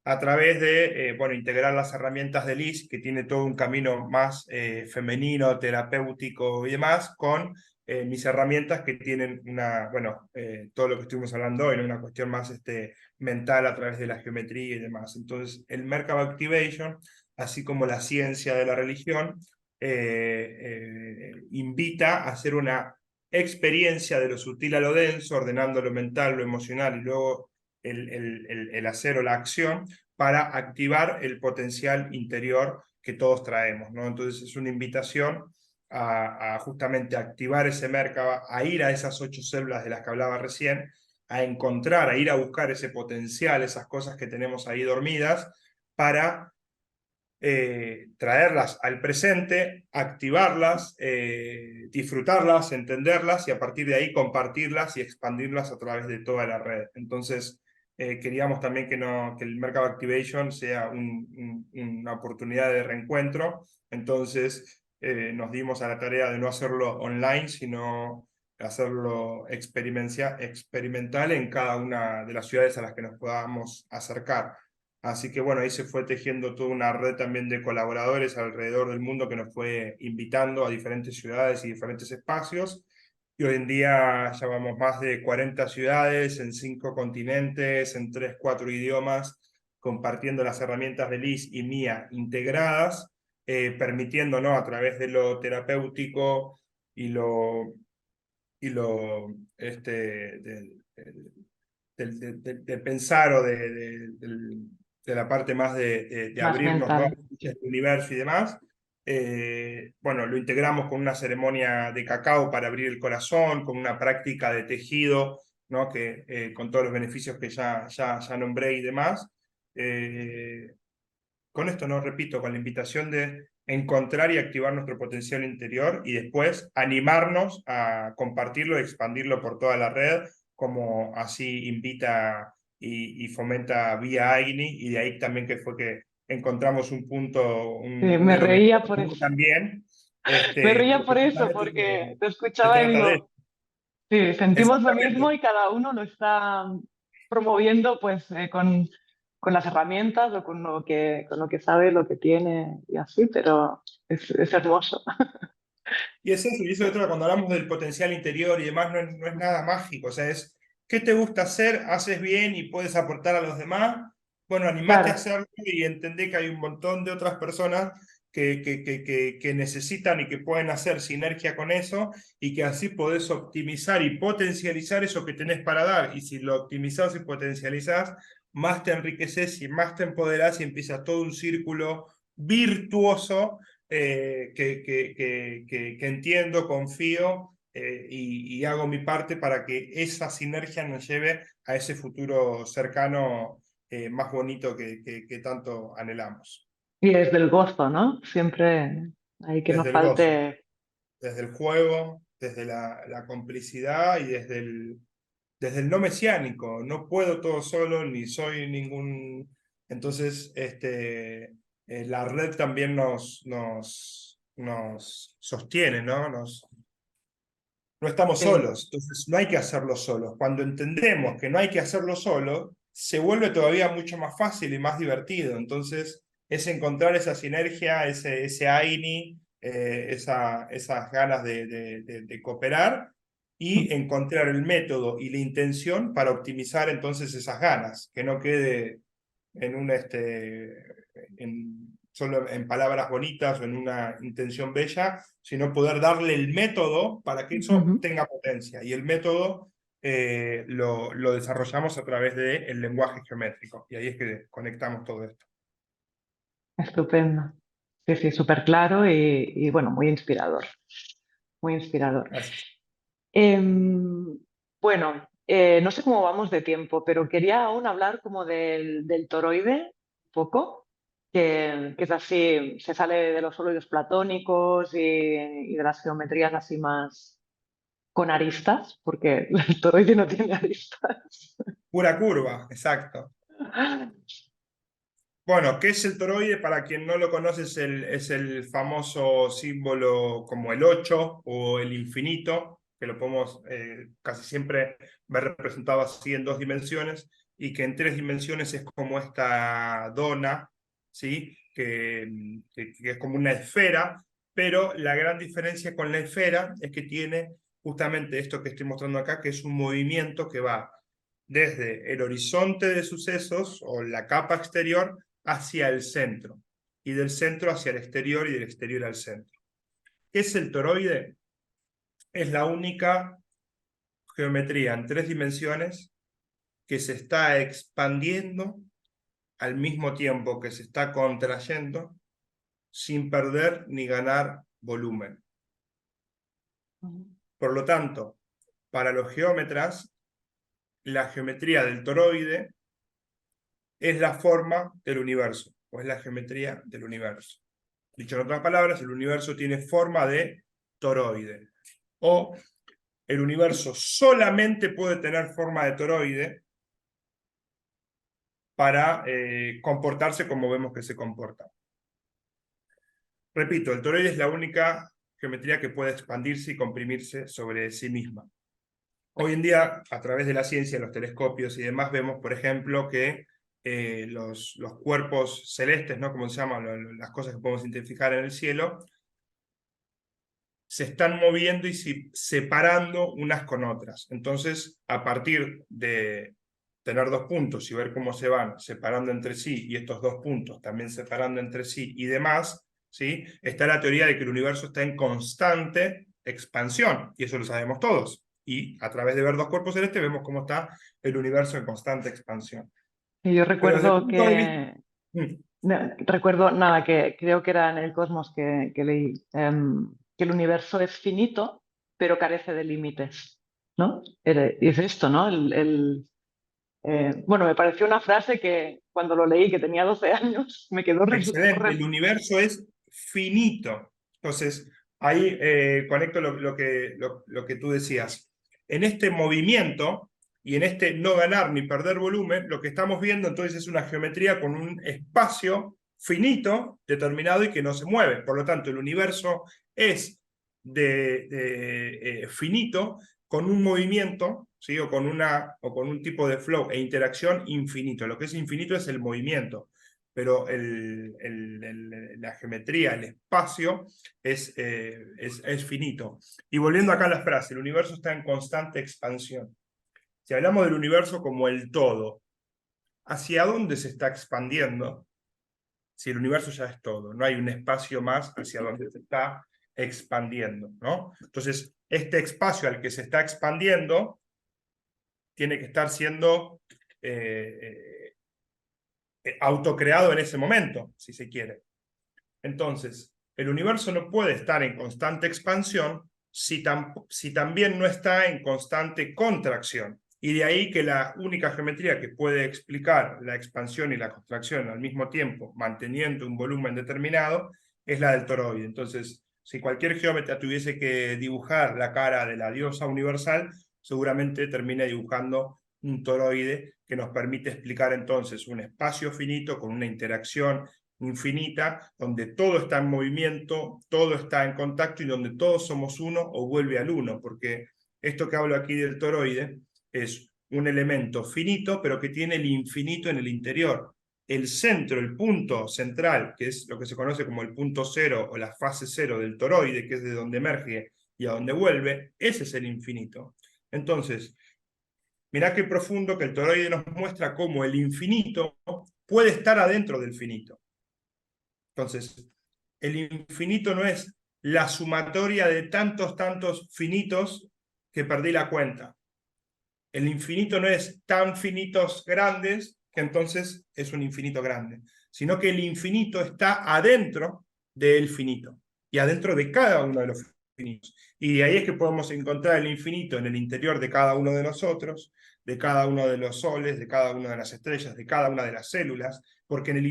a través de, bueno, integrar las herramientas de Liz, que tiene todo un camino más femenino, terapéutico y demás, con mis herramientas que tienen bueno, todo lo que estuvimos hablando hoy, ¿no? Una cuestión más mental a través de la geometría y demás. Entonces, el Merkaba Activation, así como la ciencia de la religión, invita a hacer una experiencia de lo sutil a lo denso, ordenando lo mental, lo emocional y luego el hacer o la acción para activar el potencial interior que todos traemos, ¿no? Entonces es una invitación a justamente activar ese Merkaba, a ir a esas 8 células de las que hablaba recién, a encontrar, a ir a buscar ese potencial, esas cosas que tenemos ahí dormidas, para traerlas al presente, activarlas, disfrutarlas, entenderlas y a partir de ahí compartirlas y expandirlas a través de toda la red. Entonces, queríamos también que el Merkaba Activation sea una oportunidad de reencuentro. Entonces, nos dimos a la tarea de no hacerlo online, sino hacerlo experimental en cada una de las ciudades a las que nos podamos acercar. Así que bueno, ahí se fue tejiendo toda una red también de colaboradores alrededor del mundo que nos fue invitando a diferentes ciudades y diferentes espacios. Y hoy en día ya vamos más de 40 ciudades en 5 continentes, en 3, 4 idiomas, compartiendo las herramientas de Liz y mía integradas, permitiéndonos a través de lo terapéutico y lo y de pensar o de la parte más de Más abrirnos, ¿no?, mental. al universo y demás. Bueno, lo integramos con una ceremonia de cacao para abrir el corazón, con una práctica de tejido, ¿no?, que, con todos los beneficios que ya nombré y demás. Con esto, no repito, con la invitación de encontrar y activar nuestro potencial interior y después animarnos a compartirlo y expandirlo por toda la red, como así invita y fomenta Vía Agni, y de ahí también que fue que encontramos un punto, Sí, un me reía denominador por común eso. también, Me reía porque por eso, justamente porque te se escuchaba y trata de digo, eso. sí, sentimos lo mismo Exactamente. y cada uno lo está promoviendo pues con las herramientas o con lo que sabe, lo que tiene y así, pero es hermoso. Y es eso, y eso de todo, cuando hablamos del potencial interior y demás, no es nada mágico, o sea, es qué te gusta hacer, haces bien y puedes aportar a los demás. Bueno, animate a Claro. hacerlo y entendé que hay un montón de otras personas que necesitan y que pueden hacer sinergia con eso, y que así podés optimizar y potencializar eso que tenés para dar. Y si lo optimizás y potencializás, más te enriqueces y más te empoderás y empieza todo un círculo virtuoso, que entiendo, confío, y hago mi parte para que esa sinergia nos lleve a ese futuro cercano, más bonito que tanto anhelamos. Y desde el gozo, ¿no? Siempre hay que no Desde el gozo, falte. desde el juego, desde la complicidad y desde el no mesiánico. No puedo todo solo, ni soy ningún... Entonces, la red también nos sostiene, ¿no? No estamos Sí. solos, entonces no hay que hacerlo solos. Cuando entendemos que no hay que hacerlo solo, se vuelve todavía mucho más fácil y más divertido. Entonces, es encontrar esa sinergia, ese AINI, esas ganas de cooperar, y encontrar el método y la intención para optimizar entonces esas ganas, que no quede en solo en palabras bonitas o en una intención bella, sino poder darle el método para que eso Ujú. tenga potencia. Y el método, lo desarrollamos a través del lenguaje geométrico. Y ahí es que conectamos todo esto. Estupendo. Sí, sí, súper claro y bueno, muy inspirador. Muy inspirador. Gracias. Bueno, no sé cómo vamos de tiempo, pero quería aún hablar como del toroide, un poco, que es así, se sale de los sólidos platónicos y de las geometrías así más con aristas, porque el toroide no tiene aristas. Pura curva, exacto. Bueno, ¿qué es el toroide? Para quien no lo conoce, es el famoso símbolo como el 8 o el infinito, que lo podemos, casi siempre ver representado así en dos dimensiones, y que en tres dimensiones es como esta dona, ¿sí? Que es como una esfera, pero la gran diferencia con la esfera es que tiene justamente esto que estoy mostrando acá, que es un movimiento que va desde el horizonte de sucesos o la capa exterior hacia el centro, y del centro hacia el exterior, y del exterior al centro. ¿Qué es el toroide? Es la única geometría en tres dimensiones que se está expandiendo al mismo tiempo que se está contrayendo, sin perder ni ganar volumen. Por lo tanto, para los geómetras, la geometría del toroide es la forma del universo, o es la geometría del universo. Dicho en otras palabras, el universo tiene forma de toroide. O el universo solamente puede tener forma de toroide para, comportarse como vemos que se comporta. Repito, el toroide es la única geometría que puede expandirse y comprimirse sobre sí misma. Hoy en día, a través de la ciencia, los telescopios y demás, vemos, por ejemplo, que, los cuerpos celestes, ¿no?, como se llaman las cosas que podemos identificar en el cielo, se están moviendo y separando unas con otras. Entonces, a partir de tener dos puntos y ver cómo se van separando entre sí, y estos dos puntos también separando entre sí y demás, ¿sí?, está la teoría de que el universo está en constante expansión, y eso lo sabemos todos. y a través de ver dos cuerpos celestes vemos cómo está el universo en constante expansión. Y yo Pero desde el recuerdo punto de vista... que, recuerdo, nada, que creo que era en el Cosmos que leí, que el universo es finito, pero carece de límites, ¿no? Y es esto, ¿no? Bueno, me pareció una frase que cuando lo leí, que tenía 12 años, me quedó... Excelente, el universo es finito. Entonces, ahí conecto lo que tú decías. En este movimiento y en este no ganar ni perder volumen, lo que estamos viendo entonces es una geometría con un espacio finito determinado y que no se mueve. Por lo tanto, el universo es finito con un movimiento, ¿sí? o con un tipo de flow e interacción infinito. Lo que es infinito es el movimiento, pero la geometría, el espacio, es finito. Y volviendo acá a la frase, el universo está en constante expansión. Si hablamos del universo como el todo, ¿hacia dónde se está expandiendo? Si el universo ya es todo, no hay un espacio más hacia donde se está expandiendo, ¿no? Entonces, este espacio al que se está expandiendo tiene que estar siendo autocreado en ese momento, si se quiere. Entonces, el universo no puede estar en constante expansión si también no está en constante contracción. Y de ahí que la única geometría que puede explicar la expansión y la contracción al mismo tiempo, manteniendo un volumen determinado, es la del toroide. Entonces, si cualquier geómetra tuviese que dibujar la cara de la diosa universal, seguramente termina dibujando un toroide que nos permite explicar entonces un espacio finito con una interacción infinita, donde todo está en movimiento, todo está en contacto y donde todos somos uno o vuelve al uno, porque esto que hablo aquí del toroide es un elemento finito, pero que tiene el infinito en el interior. El centro, el punto central, que es lo que se conoce como el punto cero o la fase cero del toroide, que es de donde emerge y a donde vuelve, ese es el infinito. Entonces, mirá qué profundo que el toroide nos muestra cómo el infinito puede estar adentro del finito. Entonces, el infinito no es la sumatoria de tantos finitos que perdí la cuenta. El infinito no es tan finitos grandes que entonces es un infinito grande, sino que el infinito está adentro del finito y adentro de cada uno de los finitos. Y de ahí es que podemos encontrar el infinito en el interior de cada uno de nosotros, de cada uno de los soles, de cada una de las estrellas, de cada una de las células, porque en el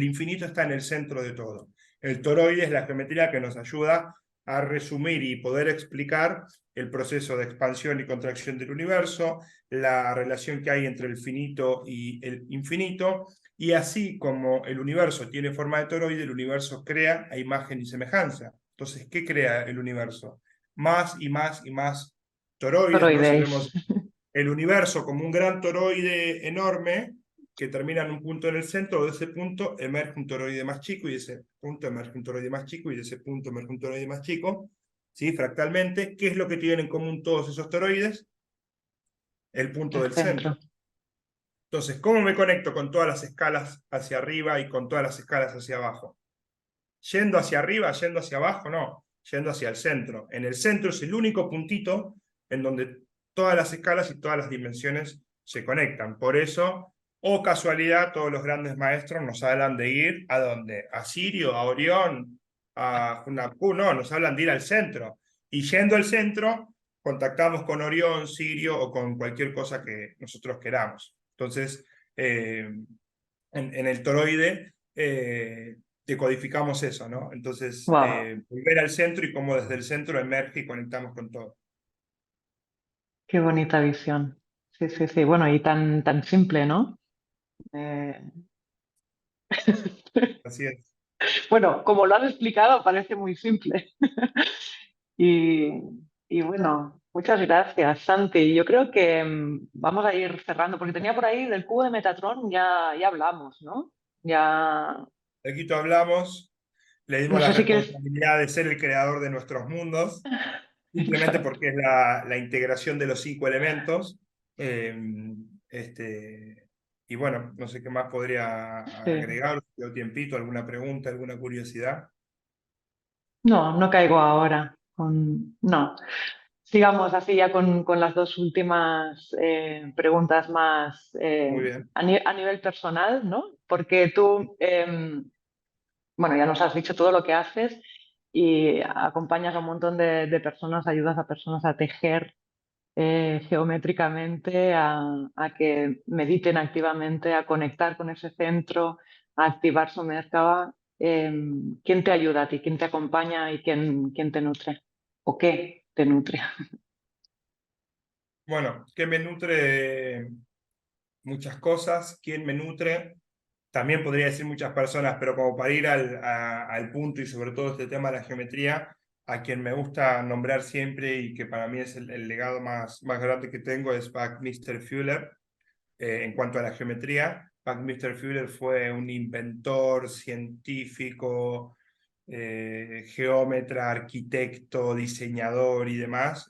infinito está en el centro de todo. El toroide es la geometría que nos ayuda a resumir y poder explicar el proceso de expansión y contracción del universo, la relación que hay entre el finito y el infinito, y así como el universo tiene forma de toroide, el universo crea a imagen y semejanza. Entonces, ¿qué crea el universo? Más y más y más toroides, ¿no? Si Toroides. vemos el universo como un gran toroide enorme que termina en un punto en el centro, de ese punto emerge un toroide más chico y de ese punto emerge un toroide más chico y de ese punto emerge un toroide más chico, ¿sí? Fractalmente. ¿Qué es lo que tienen en común todos esos toroides? El punto El del centro. centro. Entonces, ¿cómo me conecto con todas las escalas hacia arriba y con todas las escalas hacia abajo? ¿Yendo hacia arriba, yendo hacia abajo? No, yendo hacia el centro. En el centro es el único puntito en donde todas las escalas y todas las dimensiones se conectan. Por eso, o casualidad, todos los grandes maestros nos hablan de ir ¿a dónde? ¿A Sirio, a Orión, a Hunapku? No, nos hablan de ir al centro. Y yendo al centro, contactamos con Orión, Sirio o con cualquier cosa que nosotros queramos. Entonces, en el toroide decodificamos eso, ¿no? Entonces, Wow, volver al centro y cómo desde el centro emerge y conectamos con todo. qué bonita visión. Sí, sí, sí. Bueno, y tan simple, ¿no? Eh, Así es. Bueno, como lo has explicado, parece muy simple. Y, y bueno, muchas gracias, Santi. Yo creo que vamos a ir cerrando, porque tenía por ahí del cubo de Metatron, ya hablamos, ¿no? Ya, Aquí hablamos, le no dimos la sé si quieres... responsabilidad de ser el creador de nuestros mundos, simplemente Exacto. porque es la integración de los 5 elementos. Eh, y bueno, no sé qué más podría Sí. agregar, si tengo tiempito, alguna pregunta, alguna curiosidad. No, no caigo ahora. No. sigamos así ya con las dos últimas preguntas más Muy bien. a nivel personal, ¿no? Porque tú, bueno, ya nos has dicho todo lo que haces y acompañas a un montón de personas, ayudas a personas a tejer geométricamente, a que mediten activamente, a conectar con ese centro, a activar su Merkaba. ¿Quién te ayuda a ti? ¿Quién te acompaña y quién te nutre? ¿O qué te nutre? Bueno, ¿qué me nutre? Muchas cosas. ¿Quién me nutre? También podría decir muchas personas, pero como para ir al punto y sobre todo este tema de la geometría, a quien me gusta nombrar siempre y que para mí es el legado más grande que tengo es Buckminster Fuller. En cuanto a la geometría, Buckminster Fuller fue un inventor, científico, geómetra, arquitecto, diseñador y demás,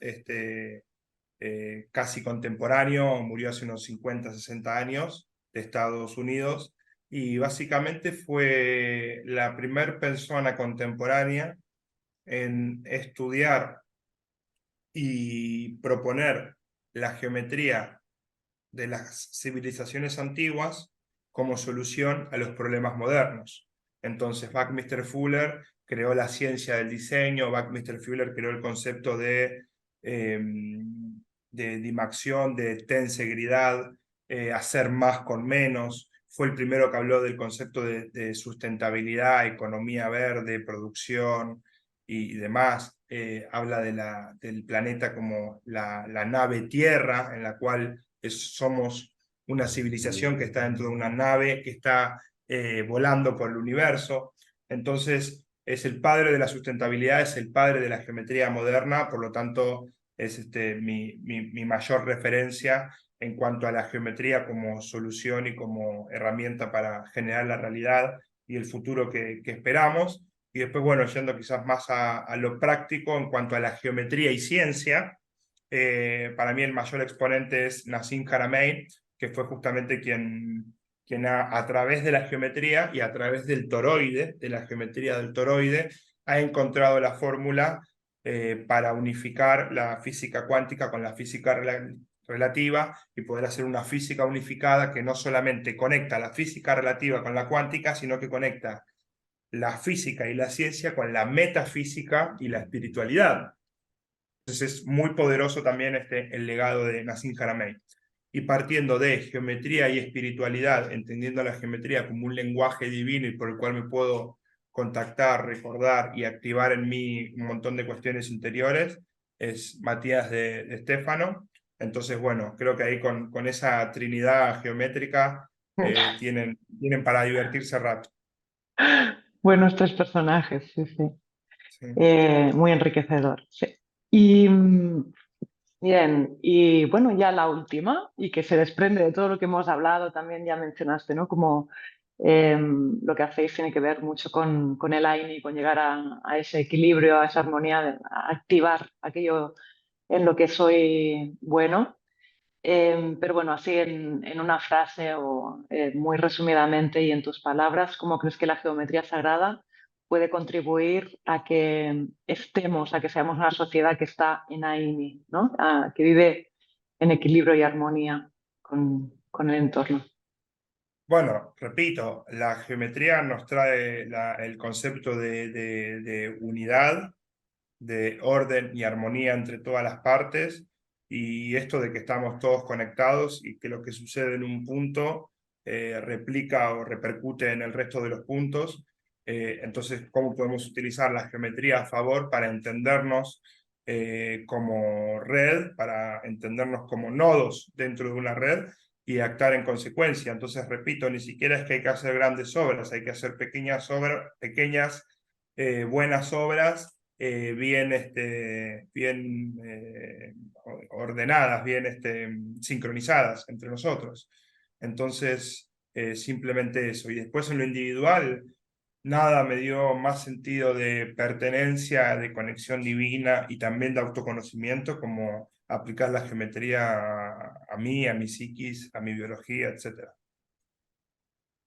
casi contemporáneo, murió hace unos 50, 60 años, de Estados Unidos, y básicamente fue la primera persona contemporánea en estudiar y proponer la geometría de las civilizaciones antiguas como solución a los problemas modernos. Entonces, Buckminster Fuller creó la ciencia del diseño, Buckminster Fuller creó el concepto de dimaxión, de tensegridad, hacer más con menos. Fue el primero que habló del concepto de sustentabilidad, economía verde, producción y demás. Habla del planeta como la nave Tierra, en la cual somos una civilización que está dentro de una nave que está volando por el universo. Entonces, es el padre de la sustentabilidad, es el padre de la geometría moderna, por lo tanto, es mi mayor referencia en cuanto a la geometría como solución y como herramienta para generar la realidad y el futuro que esperamos. Y después, bueno, yendo quizás más a lo práctico en cuanto a la geometría y ciencia, para mí el mayor exponente es Nassim Haramein, que fue justamente quien a través de la geometría y a través del toroide, de la geometría del toroide, ha encontrado la fórmula para unificar la física cuántica con la física relativa y poder hacer una física unificada que no solamente conecta la física relativa con la cuántica, sino que conecta la física y la ciencia con la metafísica y la espiritualidad. Entonces es muy poderoso también el legado de Nassim Haramein. Y partiendo de geometría y espiritualidad, entendiendo la geometría como un lenguaje divino y por el cual me puedo contactar, recordar y activar en mí un montón de cuestiones interiores, es Matías de Stefano. Entonces, bueno, creo que ahí con esa trinidad geométrica tienen para divertirse rato. Buenos tres personajes, sí, sí. Sí. Muy enriquecedor, sí. Y bien, y bueno, ya la última, y que se desprende de todo lo que hemos hablado, también ya mencionaste, ¿no? Como lo que hacéis tiene que ver mucho con el AINI, con llegar a ese equilibrio, a esa armonía, a activar aquello en lo que soy bueno. Pero bueno, así en una frase o muy resumidamente y en tus palabras, ¿cómo crees que la geometría sagrada puede contribuir a que estemos, a que seamos una sociedad que está en AINI, ¿no? Que vive en equilibrio y armonía con el entorno? Bueno, repito, la geometría nos trae el concepto de unidad, de orden y armonía entre todas las partes, y esto de que estamos todos conectados y que lo que sucede en un punto replica o repercute en el resto de los puntos. Entonces, ¿cómo podemos utilizar la geometría a favor para entendernos como red, para entendernos como nodos dentro de una red y actuar en consecuencia? Entonces, repito, ni siquiera es que hay que hacer grandes obras, hay que hacer pequeñas obras, pequeñas buenas obras, bien ordenadas, bien sincronizadas entre nosotros. Entonces, simplemente eso. Y después en lo individual, nada me dio más sentido de pertenencia, de conexión divina y también de autoconocimiento como aplicar la geometría a mí, a mi psiquis, a mi biología, etc.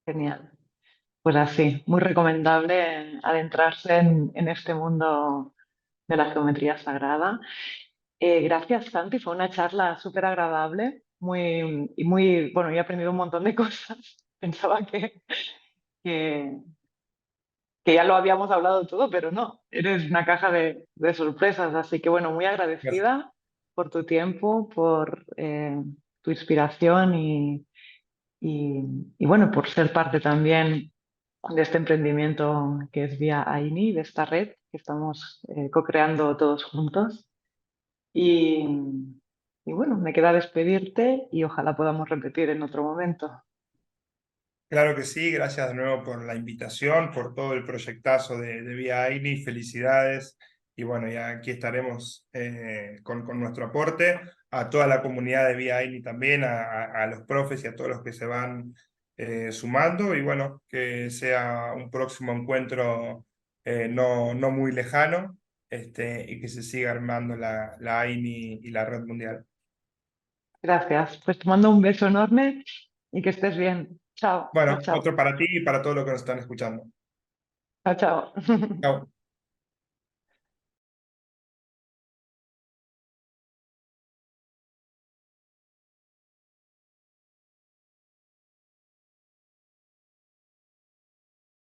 Genial. Pues así, muy recomendable adentrarse en este mundo de la geometría sagrada. Gracias, Santi. Fue una charla súper agradable, y muy, bueno, he aprendido un montón de cosas. Pensaba que, que ya lo habíamos hablado todo, pero no, eres una caja de sorpresas. Así que, bueno, muy Gracias. agradecida por tu tiempo, por tu inspiración y, y, bueno, por ser parte también de este emprendimiento que es Vía AINI, de esta red que estamos co-creando todos juntos. Y, y bueno, me queda despedirte y ojalá podamos repetir en otro momento. Claro que sí, gracias de nuevo por la invitación, por todo el proyectazo de Vía Aini, felicidades. Y bueno, ya aquí estaremos con nuestro aporte a toda la comunidad de Vía Aini también, a los profes y a todos los que se van sumando. Y bueno, que sea un próximo encuentro no muy lejano, y que se siga armando la Aini y la red mundial. Gracias. Pues te mando un beso enorme y que estés bien. Chao, chao, Bueno, chao. otro para ti y para todos los que nos están escuchando. Chao, chao. Chao.